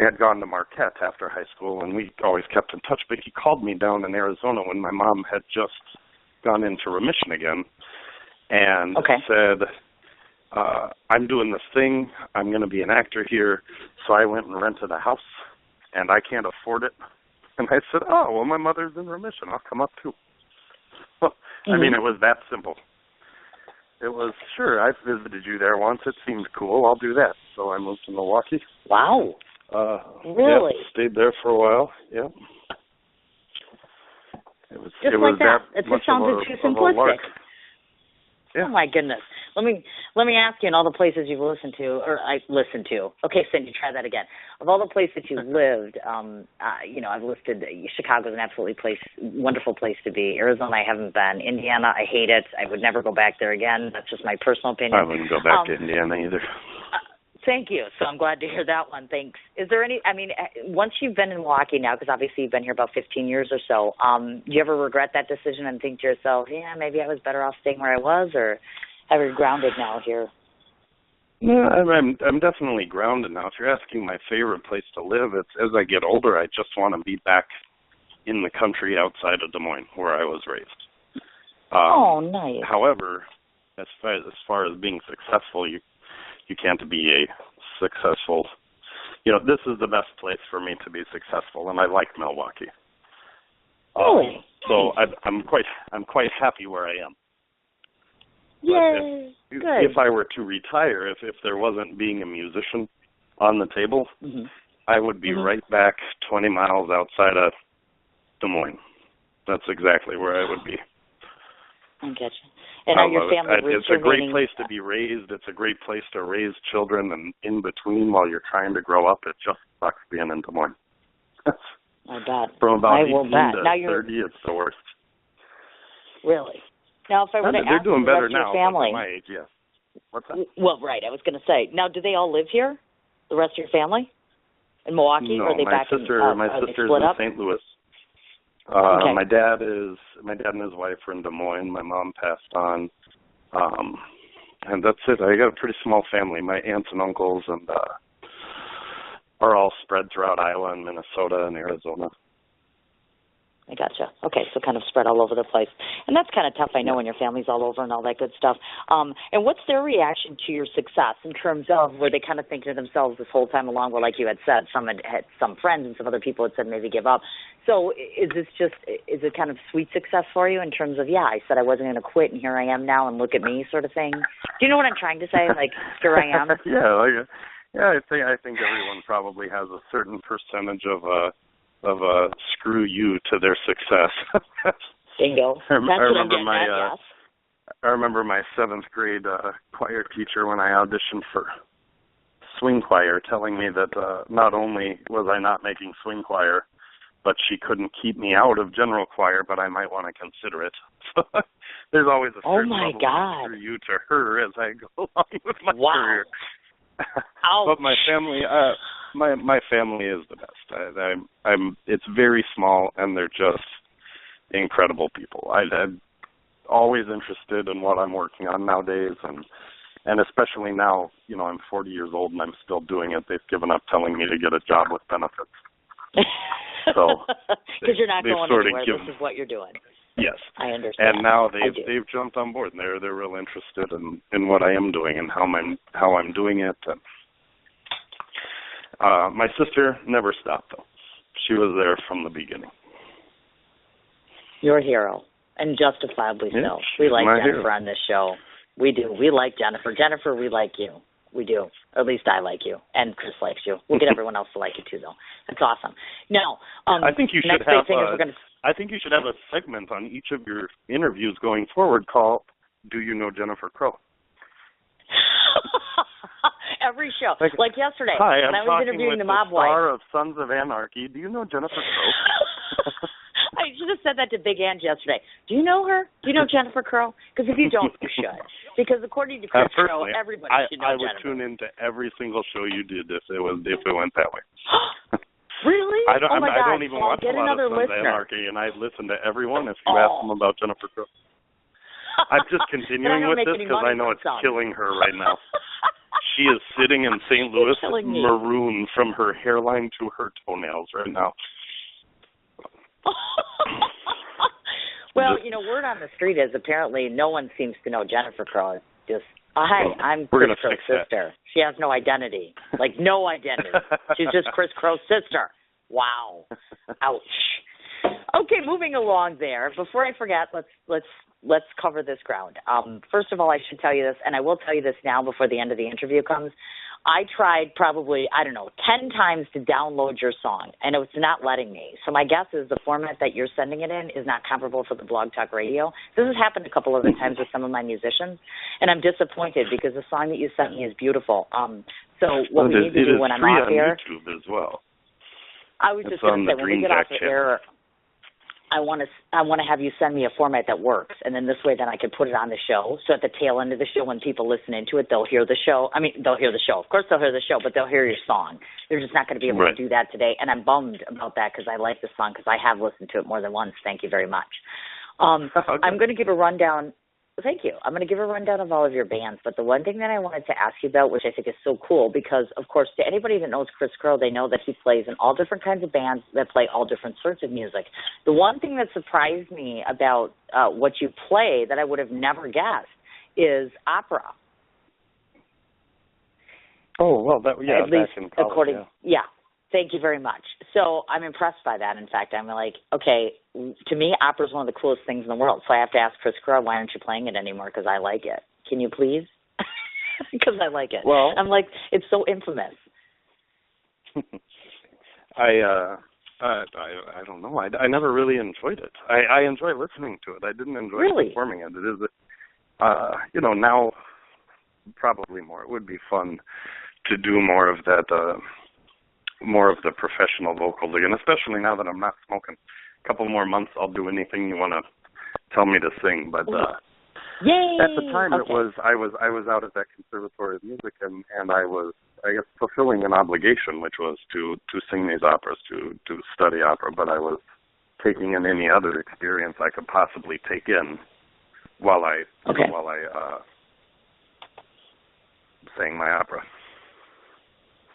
had gone to Marquette after high school, and we always kept in touch, but he called me down in Arizona when my mom had just gone into remission again, and said, I'm doing this thing, I'm going to be an actor here, so I went and rented a house, and I can't afford it. And I said, oh, well, my mother's in remission, I'll come up too. I mean, it was that simple. It was, sure, I visited you there once, it seemed cool, I'll do that. So I moved to Milwaukee. Wow. Really? Yeah, stayed there for a while, yeah. It was, just it like was that. that It just sounds too simplistic. Yeah. Oh my goodness. Let me ask you, in all the places you've listened to, Okay, Cindy, try that again. Of all the places you've lived, I've listed Chicago's an absolutely wonderful place to be. Arizona, I haven't been. Indiana, I hate it. I would never go back there again. That's just my personal opinion. I wouldn't go back to Indiana either. Thank you. So I'm glad to hear that one. Thanks. Is there once you've been in Milwaukee now, because obviously you've been here about 15 years or so, do you ever regret that decision and think to yourself, yeah, maybe I was better off staying where I was, or are you grounded now here? No, I'm definitely grounded now. If you're asking my favorite place to live, it's as I get older, I just want to be back in the country outside of Des Moines, where I was raised. Nice. However, as far as being successful, you can't be a successful. This is the best place for me to be successful, and I like Milwaukee. Really? So I'm quite happy where I am. Yay! If I were to retire, if there wasn't being a musician on the table, I would be right back 20 miles outside of Des Moines. That's exactly where I would be. I get you. And are your family roots It's a great place to be raised. It's a great place to raise children, and in between, while you're trying to grow up, it just sucks being in Des Moines. I bet. From about 18 to now 30, it's the worst. Really? Now, if I were to they're ask doing the better rest of now, your family, but at my age, yes. What's that? Well, right. I was going to say. Now, do they all live here? The rest of your family in Milwaukee? No, or are they my back sister's split in up? St. Louis. Okay. My dad and his wife are in Des Moines. My mom passed on, and that's it. I got a pretty small family. My aunts and uncles are all spread throughout Iowa and Minnesota and Arizona. I gotcha. Okay, so kind of spread all over the place. And that's kind of tough, I know, when your family's all over and all that good stuff. And what's their reaction to your success in terms of, were they kind of thinking to themselves this whole time along, well, like you had said, some had some friends and some other people had said maybe give up. So is it kind of sweet success for you in terms of, yeah, I said I wasn't going to quit and here I am now and look at me sort of thing? Do you know what I'm trying to say? Like, here I am? I think everyone probably has a certain percentage of screw you to their success. Bingo. I remember my 7th grade choir teacher when I auditioned for swing choir telling me that not only was I not making swing choir, but she couldn't keep me out of general choir, but I might want to consider it. So there's always a certain level of screw you to her as I go along with my career. But my family, my family is the best. It's very small, and they're just incredible people. I'm always interested in what I'm working on nowadays, and especially now, I'm 40 years old and I'm still doing it. They've given up telling me to get a job with benefits. So because you're not going anywhere, this is what you're doing. Yes, I understand. And now they've jumped on board, and they're real interested in what I am doing and how I'm doing it. And my sister never stopped though; she was there from the beginning. You're a hero, and justifiably so. Yeah, we like Jennifer hero on this show. We do. We like Jennifer. Jennifer, we like you. We do. Or at least I like you, and Kris likes you. We'll get everyone else to like you too, though. That's awesome. Now, I think you should have. I think you should have a segment on each of your interviews going forward called "Do You Know Jennifer Crow?" Every show, like yesterday, hi, when I was interviewing the mob wife. Star of Sons of Anarchy. Do you know Jennifer Crow? I should have said that to Big Ange yesterday. Do you know her? Do you know Jennifer Crow? Because if you don't, you should. Because according to Kris Crow, everybody should know Jennifer. I would tune into every single show you did if it went that way. Really? I don't, oh my I God. don't even watch a lot of Sons of Anarchy, and I listen to everyone if you ask them about Jennifer Crow. I'm just continuing with this because I know it's killing her right now. She is sitting in St. Louis maroon from her hairline to her toenails right now. Well, word on the street is apparently no one seems to know Jennifer Crow. It's just, hi, I'm Kris Crow's sister. She has no identity. Like, no identity. She's just Kris Crow's sister. Wow. Ouch. Okay, moving along there. Before I forget, let's cover this ground. First of all, I should tell you this, and I will tell you this now before the end of the interview comes. I tried probably, 10 times to download your song, and it's not letting me. So my guess is the format that you're sending it in is not comparable for the Blog Talk Radio. This has happened a couple other times with some of my musicians, and I'm disappointed because the song that you sent me is beautiful. So what we need to do when I'm off air. It is free on YouTube as well. I was just going to say, when we get off the air, I want to have you send me a format that works, and then this way then I can put it on the show. So at the tail end of the show, when people listen into it, they'll hear the show. I mean, they'll hear the show. Of course they'll hear the show, but they'll hear your song. They're just not going to be able to do that today, and I'm bummed about that because I like the song because I have listened to it more than once. Thank you very much. I'm going to give a rundown. Thank you. I'm going to give a rundown of all of your bands, but the one thing that I wanted to ask you about, which I think is so cool, because, of course, to anybody that knows Kris Crow, they know that he plays in all different kinds of bands that play all different sorts of music. The one thing that surprised me about what you play that I would have never guessed is opera. Oh, well, back in college, yeah. Thank you very much. So I'm impressed by that. In fact, I'm like, okay, to me, opera is one of the coolest things in the world. So I have to ask Kris Crow, why aren't you playing it anymore? Because I like it. Can you please? Because I like it. Well, I'm like, it's so infamous. I don't know. I never really enjoyed it. I enjoy listening to it. I didn't enjoy performing it. It is, now probably more. It would be fun to do more of that. More of the professional vocal league, and especially now that I'm not smoking. A couple more months, I'll do anything you want to tell me to sing. But Yay! At the time, I was out at that Conservatory of Music, and I was, I guess, fulfilling an obligation, which was to sing these operas, to study opera. But I was taking in any other experience I could possibly take in while I sang my opera.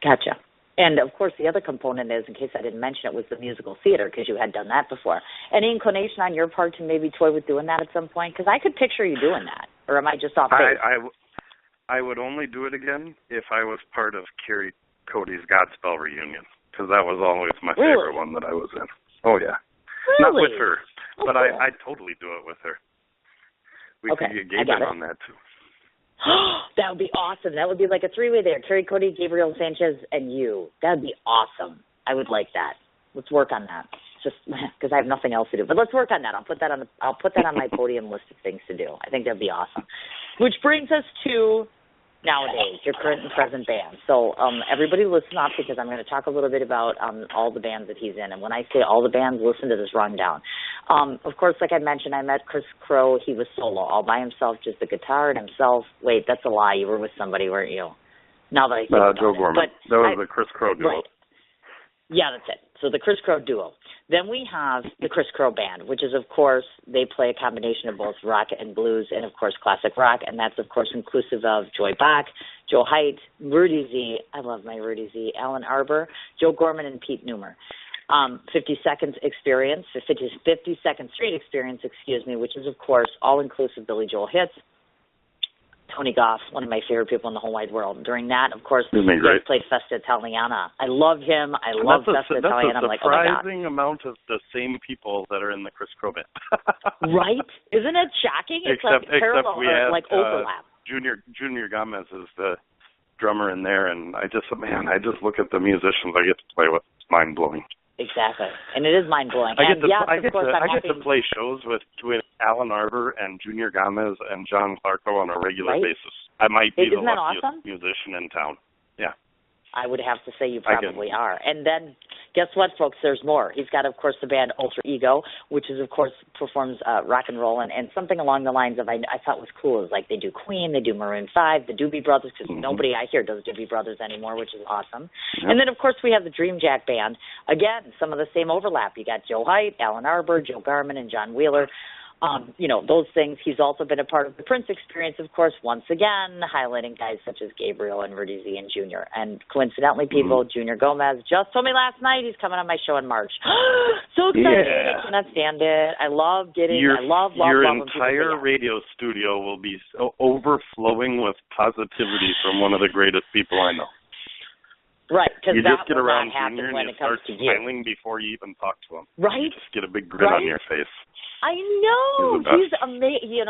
Gotcha. And, of course, the other component is, in case I didn't mention it, was the musical theater, because you had done that before. Any inclination on your part to maybe toy with doing that at some point? Because I could picture you doing that. Or am I just off base? I would only do it again if I was part of Carrie Cody's Godspell reunion, because that was always my favorite one that I was in. Oh, yeah. Really? Not with her, but cool. I'd totally do it with her. We could get Gabriel on that, too. That would be awesome. That would be like a three-way there. Carrie Cody, Gabriel Sanchez, and you. That would be awesome. I would like that. Let's work on that. Just because I have nothing else to do. But let's work on that. I'll put that on my podium list of things to do. I think that'd be awesome. Which brings us to nowadays, your current and present band. So everybody listen up, because I'm going to talk a little bit about all the bands that he's in. And when I say all the bands, listen to this rundown. Of course, like I mentioned, I met Kris Crow. He was solo, all by himself, just the guitar and himself. Wait, that's a lie. You were with somebody, weren't you? Now that I think about Joe it. Gorman. That was the Kris Crow duo. Right. Yeah, that's it. So the Kris Crow duo. Then we have the Kris Crow Band, which is, of course, they play a combination of both rock and blues and, of course, classic rock. And that's, of course, inclusive of Joy Bach, Joe Haidt, Rudy Z. I love my Rudy Z. Alan Arbor, Joe Gorman, and Pete Neumer. 52nd Street Experience, which is, of course, all-inclusive Billy Joel hits. Tony Goff, one of my favorite people in the whole wide world. During that, of course, he played Festa Italiana. I love him. I love Festa Italiana. I'm like, oh my God. That's a surprising amount of the same people that are in the Kris Crow Band. Right? Isn't it shocking? It's like parallel, or like overlap. Junior Gomez is the drummer in there, and I just look at the musicians I get to play with. It's mind-blowing. Exactly. And it is mind-blowing. I get to play shows with Alan Arbor and Junior Gomez and John Clarko on a regular basis. I might be the luckiest musician in town. Yeah. I would have to say you probably are. And then, guess what, folks? There's more. He's got, of course, the band Alter Ego, which is, of course, performs rock and roll, and something along the lines of I thought was cool is like they do Queen, they do Maroon 5, the Doobie Brothers, because nobody I hear does Doobie Brothers anymore, which is awesome. Yep. And then, of course, we have the Dream Jack Band. Again, some of the same overlap. You got Joe Haidt, Alan Arbor, Joe Garman, and John Wheeler. Those things. He's also been a part of the Prince experience, of course, once again, highlighting guys such as Gabriel and Rudy Z and Junior. And coincidentally, people, Junior Gomez just told me last night he's coming on my show in March. So excited. I cannot stand it. I love getting, your love entire radio studio will be so overflowing with positivity from one of the greatest people I know. Right, because that just get will around not happen Junior when and it comes to you. smiling before you even talk to him. Right? You just get a big grin on your face. I know. He's amazing.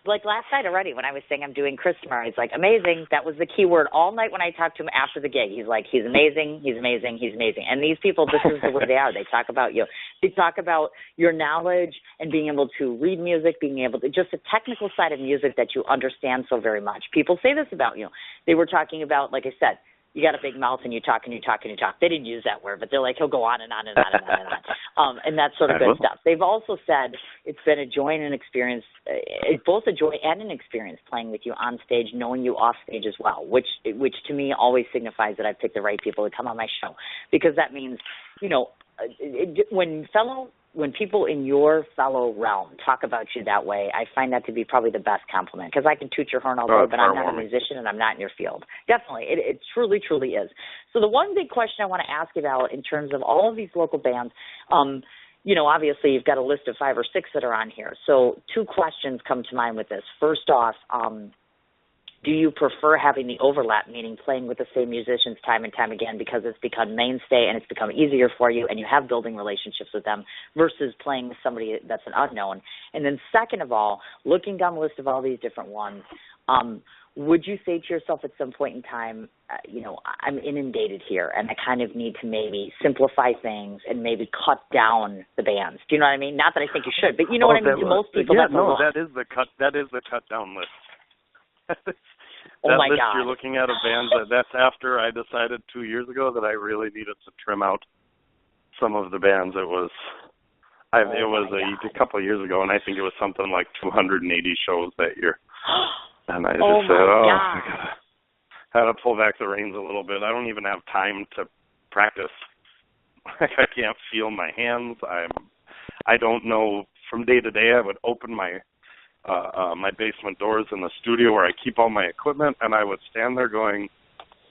Like last night already when I was saying I'm doing Kris tomorrow, he's like, amazing. That was the key word all night when I talked to him after the gig. He's like, he's amazing, he's amazing, he's amazing. And these people, this is the way they are. They talk about you. They talk about your knowledge and being able to read music, being able to, just the technical side of music that you understand so very much. People say this about you. They were talking about, like I said, you got a big mouth and you talk and you talk and you talk. They didn't use that word, but they're like, he'll go on and on and on and on and on. And that sort of good stuff. They've also said it's been a joy and an experience, both a joy and an experience playing with you on stage, knowing you off stage as well, which to me always signifies that I've picked the right people to come on my show. Because that means, when people in your fellow realm talk about you that way, I find that to be probably the best compliment, because I can toot your horn all day, but I'm not a musician and I'm not in your field. Definitely. It truly, truly is. So the one big question I want to ask about in terms of all of these local bands, obviously you've got a list of 5 or 6 that are on here. So 2 questions come to mind with this. First off, do you prefer having the overlap, meaning playing with the same musicians time and time again because it's become mainstay and it's become easier for you and you have building relationships with them, versus playing with somebody that's an unknown? And then second of all, looking down the list of all these different ones, would you say to yourself at some point in time, I'm inundated here and I kind of need to maybe simplify things and maybe cut down the bands? Do you know what I mean? Not that I think you should, but you know what I mean? To most people, that's a lot. That is the cut down list. Oh my list God. You're looking at a band that's after I decided 2 years ago that I really needed to trim out some of the bands. It was a couple of years ago, and I think it was something like 280 shows that year. And I just said, I had to pull back the reins a little bit. I don't even have time to practice. I can't feel my hands. I don't know. From day to day, I would open my basement doors in the studio where I keep all my equipment, and I would stand there going,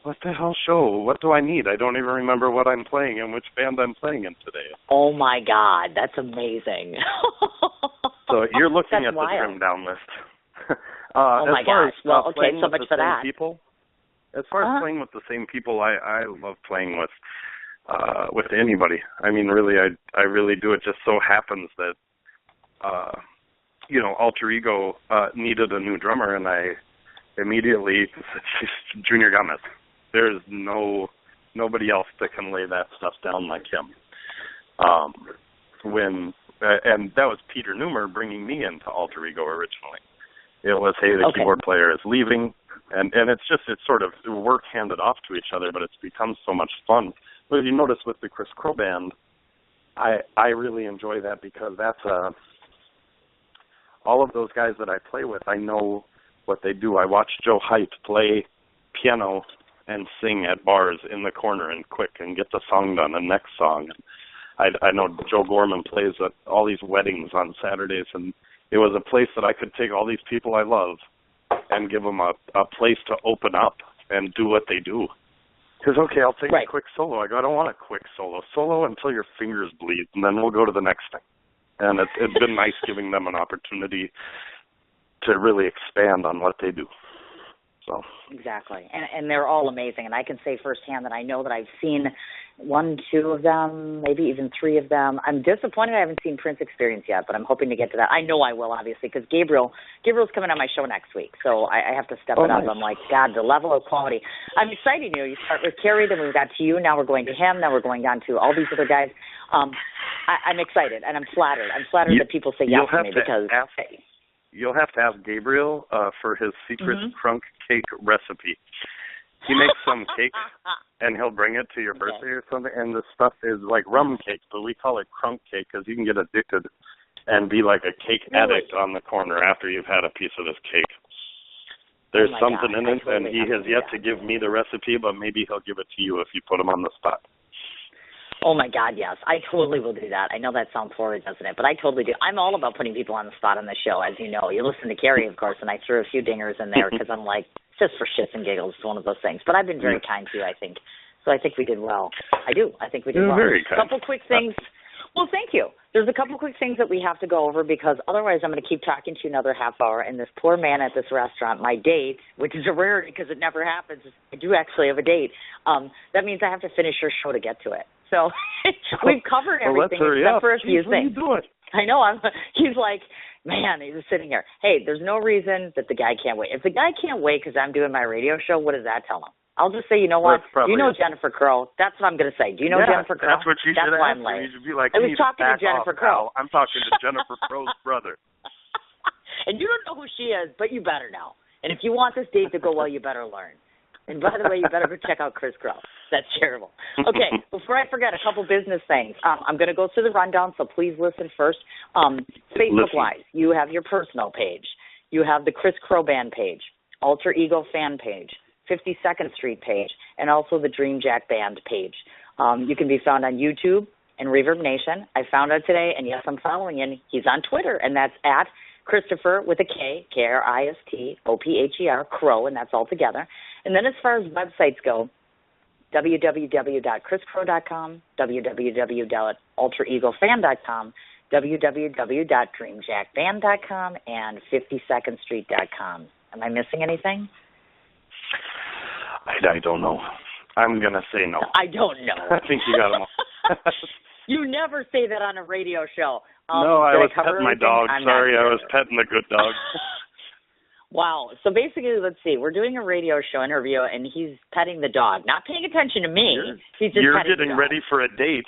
what the hell show? What do I need? I don't even remember what I'm playing and which band I'm playing in today. Oh, my God. That's amazing. So you're looking at wild. The trimmed down list. Oh, my gosh. Well, okay, so much for that. As far as playing with the same people, I love playing with anybody. I mean, really, I really do. It just so happens that Alter Ego needed a new drummer, and I immediately said, Junior Gomez. There's nobody else that can lay that stuff down like him. And that was Peter Newmer bringing me into Alter Ego originally. It was, hey, the keyboard player is leaving, and it's sort of work handed off to each other, but it's become so much fun. But if you notice with the Kris Crow band, I really enjoy that, because that's all of those guys that I play with, I know what they do. I watch Joe Haidt play piano and sing at bars in the corner and quick and get the song done, the next song. I know Joe Gorman plays at all these weddings on Saturdays, and it was a place that I could take all these people I love and give them a place to open up and do what they do. Because, okay, I'll take a quick solo. I go, I don't want a quick solo. Solo until your fingers bleed, and then we'll go to the next thing. And it's been nice giving them an opportunity to really expand on what they do. So exactly, and they're all amazing. And I can say firsthand that I know that I've seen 1, 2 of them, maybe even 3 of them. I'm disappointed I haven't seen Prince Experience yet, but I'm hoping to get to that. I know I will, obviously, because Gabriel's coming on my show next week, so I have to step it up. I'm like, God, the level of quality. I'm excited. You start with Carrie, then we've got to you, now we're going to him, now we're going down to all these other guys. I'm excited, and I'm flattered. I'm flattered that people say yes to me, because you'll have to ask Gabriel for his secret crunk cake recipe. he makes some cake, and he'll bring it to your birthday or something, and the stuff is like rum cake, but we call it crunk cake because you can get addicted and be like a cake addict on the corner after you've had a piece of this cake. There's something in it, and he has yet to give me the recipe, but maybe he'll give it to you if you put him on the spot. Oh, my God, yes. I totally will do that. I know that sounds horrid, doesn't it? But I totally do. I'm all about putting people on the spot on the show, as you know. You listen to Carrie, of course, and I threw a few dingers in there because I'm like, just for shits and giggles, it's one of those things. But I've been very kind to you, I think. So I think we did well. I do. I think we did well. Very kind. A couple quick things. Well, thank you. There's a couple quick things that we have to go over because otherwise I'm going to keep talking to you another half hour. And this poor man at this restaurant, my date, which is a rarity because it never happens. I do actually have a date. That means I have to finish your show to get to it. So we've covered everything except for a few things. What are you doing? I know. He's like, man, he's just sitting here. Hey, there's no reason that the guy can't wait. If the guy can't wait because I'm doing my radio show, what does that tell him? I'll just say, you know what? You know Jennifer Crow. That's what I'm going to say. Do you know Jennifer Crow? That's what you should ask him. You should be like, I was talking to Jennifer Crow. I'm talking to Jennifer Crow's brother. And you don't know who she is, but you better know. And if you want this date to go well, you better learn. And by the way, you better go check out Kris Crow. That's terrible. Okay, before I forget, a couple business things. I'm going to go through the rundown, so please listen first. Facebook-wise, you have your personal page. You have the Kris Crow Band page, Alter Ego fan page, 52nd Street page, and also the Dream Jack Band page. You can be found on YouTube and Reverb Nation. I found out today, and yes, I'm following him. He's on Twitter, and that's at Christopher with a K, Kristopher, Crow, and that's all together. And then as far as websites go, www.kriscrow.com, www.alteregofan.com, www.dreamjackband.com, and 52ndstreet.com. Am I missing anything? I don't know. I'm going to say no. I don't know. I think you got them all. You never say that on a radio show. No, I was petting my dog. Sorry, I was petting the good dog. Wow. So basically, let's see. We're doing a radio show interview, and he's petting the dog. Not paying attention to me. You're getting ready for a date.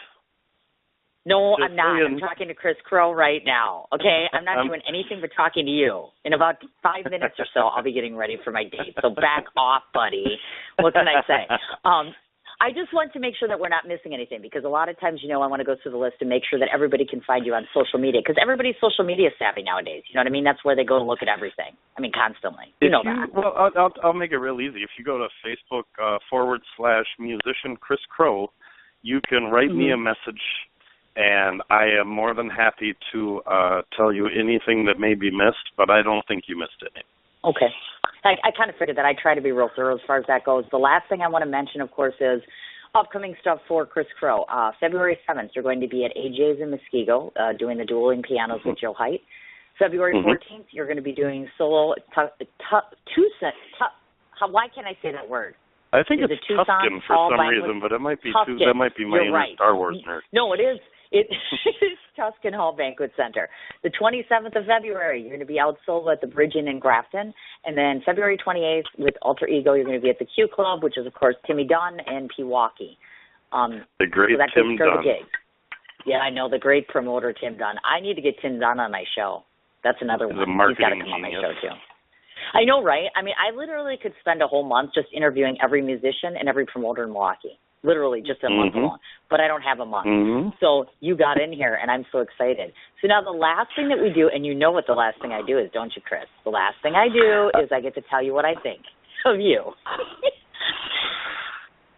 No, I'm not. I'm talking to Kris Crow right now, okay? I'm not doing anything but talking to you. In about 5 minutes or so, I'll be getting ready for my date. So back off, buddy. What can I say? I just want to make sure that we're not missing anything because a lot of times, I want to go through the list and make sure that everybody can find you on social media because everybody's social media savvy nowadays. You know what I mean? That's where they go to look at everything. I mean, constantly. You know that. Well, I'll make it real easy. If you go to Facebook /musician Kris Crow, you can write me a message, and I am more than happy to tell you anything that may be missed, but I don't think you missed it. Okay. I kind of figured that. I try to be real thorough as far as that goes. The last thing I want to mention, of course, is upcoming stuff for Kris Crow. February 7th, you're going to be at AJ's in Muskego doing the dueling pianos with Joe Height. February 14th, you're going to be doing solo why can't I say that word? I think it's Tuscan for some reason, but it might be that might be my inner Star Wars nerd. No, it is. It is Tuscan Hall Banquet Center. The 27th of February, you're going to be out solo at the Bridge Inn in Grafton. And then February 28th with Alter Ego, you're going to be at the Q Club, which is, of course, Timmy Dunn and Pewaukee. The great Tim Dunn. Yeah, I know, the great promoter, Tim Dunn. I need to get Tim Dunn on my show. That's another one. He's got to come on my show, too. I know, right? I mean, I literally could spend a whole month just interviewing every musician and every promoter in Milwaukee. Literally just a month alone. But I don't have a month. So you got in here, and I'm so excited. So now the last thing that we do, and you know what the last thing I do is, don't you, Kris? The last thing I do is I get to tell you what I think of you.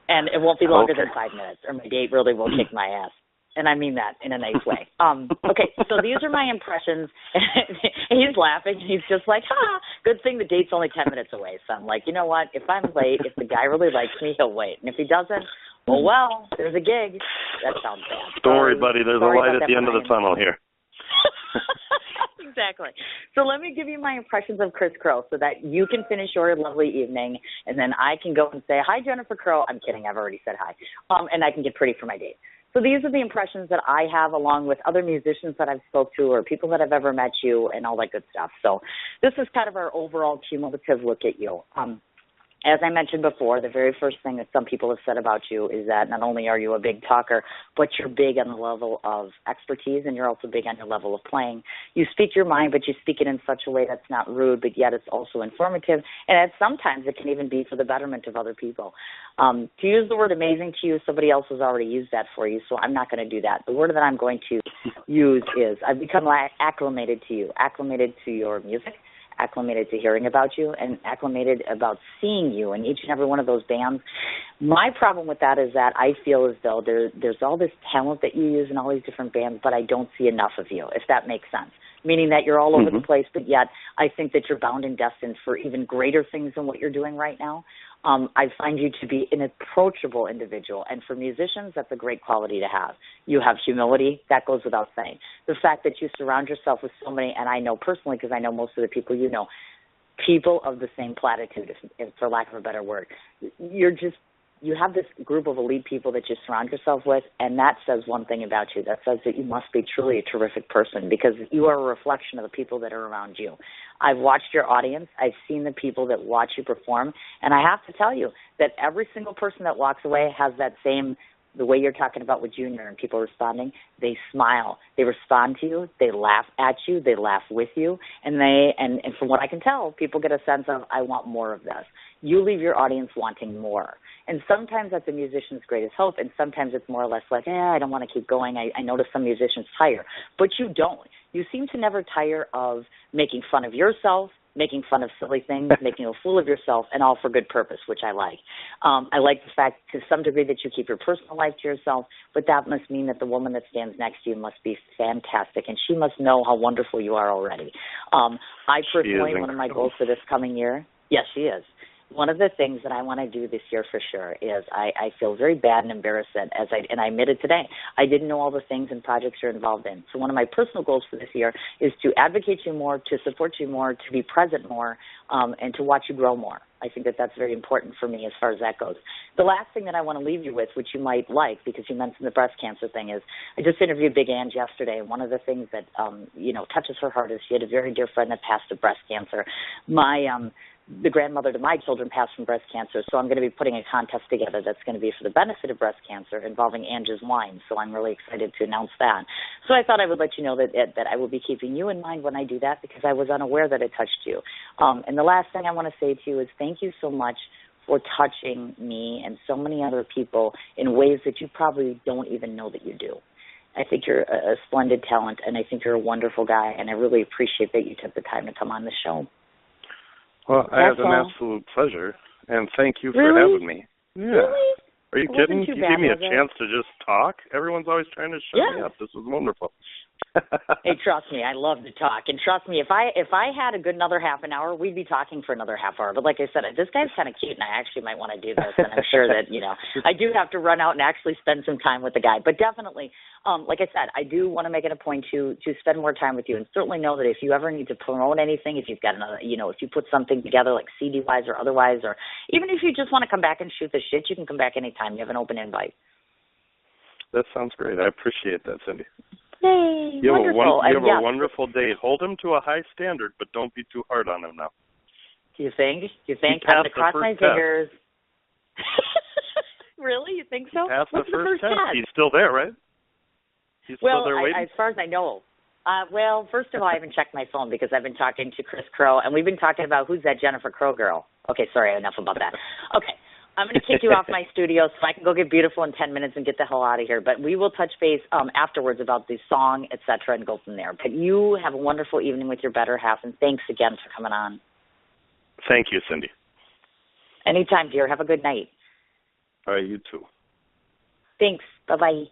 And it won't be longer than 5 minutes, or my date really will kick my ass. And I mean that in a nice way. Okay, so these are my impressions. He's laughing. He's just like, good thing the date's only 10 minutes away. So I'm like, you know what? If I'm late, if the guy really likes me, he'll wait. And if he doesn't, well, there's a gig. That sounds bad. Don't worry, buddy. There's a light at the end of the tunnel here. Exactly. So let me give you my impressions of Kris Crow so that you can finish your lovely evening, and then I can go and say, hi, Jennifer Crow. I'm kidding. I've already said hi. And I can get pretty for my date. So these are the impressions that I have along with other musicians that I've spoke to or people that have ever met you and all that good stuff. So this is kind of our overall cumulative look at you. as I mentioned before, the very first thing that some people have said about you is that not only are you a big talker, but you're big on the level of expertise, and you're also big on your level of playing. You speak your mind, but you speak it in such a way that's not rude, but yet it's also informative, and sometimes it can even be for the betterment of other people. To use the word amazing to you, somebody else has already used that for you, so I'm not going to do that. The word that I'm going to use is I've become acclimated to you, acclimated to your music, acclimated to hearing about you, and acclimated about seeing you in each and every one of those bands. My problem with that is that I feel as though there's all this talent that you use in all these different bands, but I don't see enough of you, if that makes sense. Meaning that you're all over the place, but yet I think that you're bound and destined for even greater things than what you're doing right now. I find you to be an approachable individual, and for musicians, that's a great quality to have. You have humility, that goes without saying. The fact that you surround yourself with so many, and I know personally because I know most of the people you know, people of the same platitude, if for lack of a better word. You have this group of elite people that you surround yourself with, and that says one thing about you. That says that you must be truly a terrific person because you are a reflection of the people that are around you. I've watched your audience. I've seen the people that watch you perform, and I have to tell you that every single person that walks away has that same, the way you're talking about with Junior and people responding, they smile. They respond to you. They laugh at you. They laugh with you. And from what I can tell, people get a sense of, I want more of this. You leave your audience wanting more. And sometimes that's a musician's greatest hope, and sometimes it's more or less like, I don't want to keep going. I notice some musicians tire. But you don't. You seem to never tire of making fun of yourself, making fun of silly things, making a fool of yourself, and all for good purpose, which I like. I like the fact to some degree that you keep your personal life to yourself, but that must mean that the woman that stands next to you must be fantastic, and she must know how wonderful you are already. I personally, one of my goals for this coming year, yes, she is. One of the things that I want to do this year for sure is I feel very bad and embarrassed that and I admitted today, I didn't know all the things and projects you're involved in. So one of my personal goals for this year is to advocate you more, to support you more, to be present more, and to watch you grow more. I think that that's very important for me as far as that goes. The last thing that I want to leave you with, which you might like because you mentioned the breast cancer thing, is I just interviewed Big Ange yesterday, and one of the things that, touches her heart is she had a very dear friend that passed of breast cancer. The grandmother to my children passed from breast cancer, so I'm going to be putting a contest together that's going to be for the benefit of breast cancer involving Ange's wine, so I'm really excited to announce that. So I thought I would let you know that I will be keeping you in mind when I do that because I was unaware that it touched you. And the last thing I want to say to you is thank you so much for touching me and so many other people in ways that you probably don't even know that you do. I think you're a splendid talent, and I think you're a wonderful guy, and I really appreciate that you took the time to come on the show. Well, I had an absolute pleasure, and thank you for having me. Yeah. Really? Are you kidding? You gave me a chance to just talk? Everyone's always trying to shut me up. This was wonderful. Hey, trust me, I love to talk. And trust me, if I had a good another half an hour, we'd be talking for another half hour. But like I said, this guy's kind of cute, and I actually might want to do this. And I'm sure that, I do have to run out and actually spend some time with the guy. But definitely, like I said, I do want to make it a point to spend more time with you. And certainly know that if you ever need to promote anything, if you've got another, if you put something together like CD-wise or otherwise, or even if you just want to come back and shoot the shit, you can come back anytime. You have an open invite. That sounds great. I appreciate that, Cindy. Yay, you wonderful. You have a wonderful day. Hold him to a high standard, but don't be too hard on him now. You think? I'm going to cross my fingers. Really? You think so? Passed What's the first test. test? He's still there, right? He's still there waiting? As far as I know. First of all, I haven't checked my phone because I've been talking to Kris Crow, and we've been talking about who's that Jennifer Crow girl. Okay, sorry, enough about that. Okay. I'm going to kick you off my studio so I can go get beautiful in 10 minutes and get the hell out of here. But we will touch base afterwards about the song, et cetera, and go from there. But you have a wonderful evening with your better half, and thanks again for coming on. Thank you, Cindy. Anytime, dear. Have a good night. All right, you too. Thanks. Bye-bye.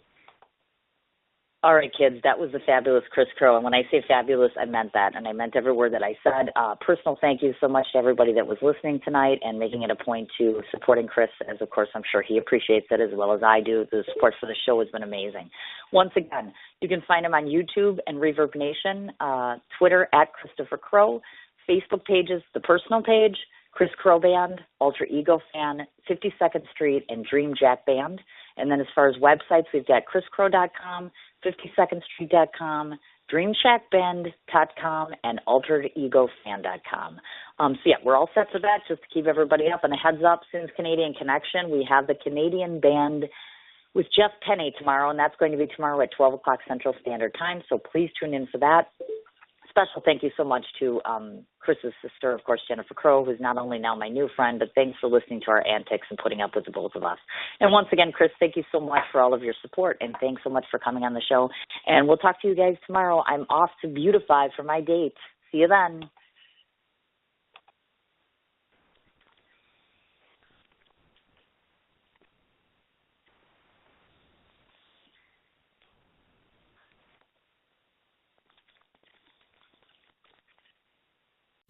All right, kids, that was the fabulous Kris Crow. And when I say fabulous, I meant that, and I meant every word that I said. Personal thank you so much to everybody that was listening tonight and making it a point to supporting Kris, as of course I'm sure he appreciates it as well as I do. The support for the show has been amazing. Once again, you can find him on YouTube and Reverb Nation, Twitter at Christopher Crow, Facebook pages, the personal page, Kris Crow Band, Alter Ego Fan, 52nd Street, and Dream Jack Band. And then as far as websites, we've got chriscrow.com, 52ndstreet.com, DreamShackBand.com and AlteredEgoFan.com. So yeah, we're all set for that. Just to keep everybody up, and a heads up, since Canadian Connection, we have the Canadian band with Jeff Penney tomorrow, and that's going to be tomorrow at 12 o'clock Central Standard Time. So please tune in for that. Special thank you so much to Kris's sister, of course, Jennifer Crow, who's not only now my new friend, but thanks for listening to our antics and putting up with the both of us. And once again, Kris, thank you so much for all of your support, and thanks so much for coming on the show. And we'll talk to you guys tomorrow. I'm off to Beautify for my date. See you then.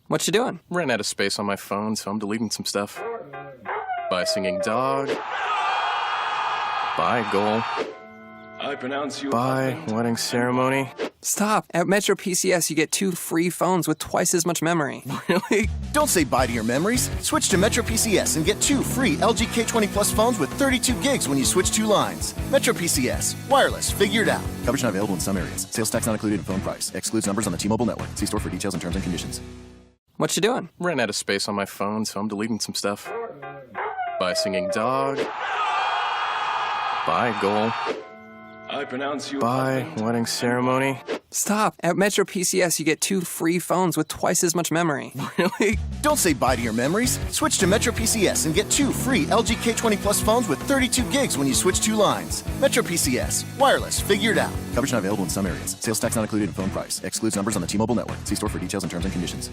What you doing? Ran out of space on my phone, so I'm deleting some stuff. By singing dog. By goal. I pronounce you. By wedding ceremony. Stop. At Metro PCS, you get 2 free phones with twice as much memory. Really? Don't say bye to your memories. Switch to Metro PCS and get 2 free LG K20 Plus phones with 32 gigs when you switch 2 lines. Metro PCS. Wireless. Figure it out. Coverage not available in some areas. Sales tax not included in phone price. Excludes numbers on the T-Mobile network. See store for details and terms and conditions. What you doing? Ran out of space on my phone, so I'm deleting some stuff. By singing dog. By goal. I pronounce you. By wedding ceremony. Stop. At Metro PCS, you get 2 free phones with twice as much memory. Really? Don't say bye to your memories. Switch to Metro PCS and get 2 free LG K20 Plus phones with 32 gigs when you switch 2 lines. Metro PCS. Wireless. Figure it out. Coverage not available in some areas. Sales tax not included in phone price. Excludes numbers on the T-Mobile network. See store for details and terms and conditions.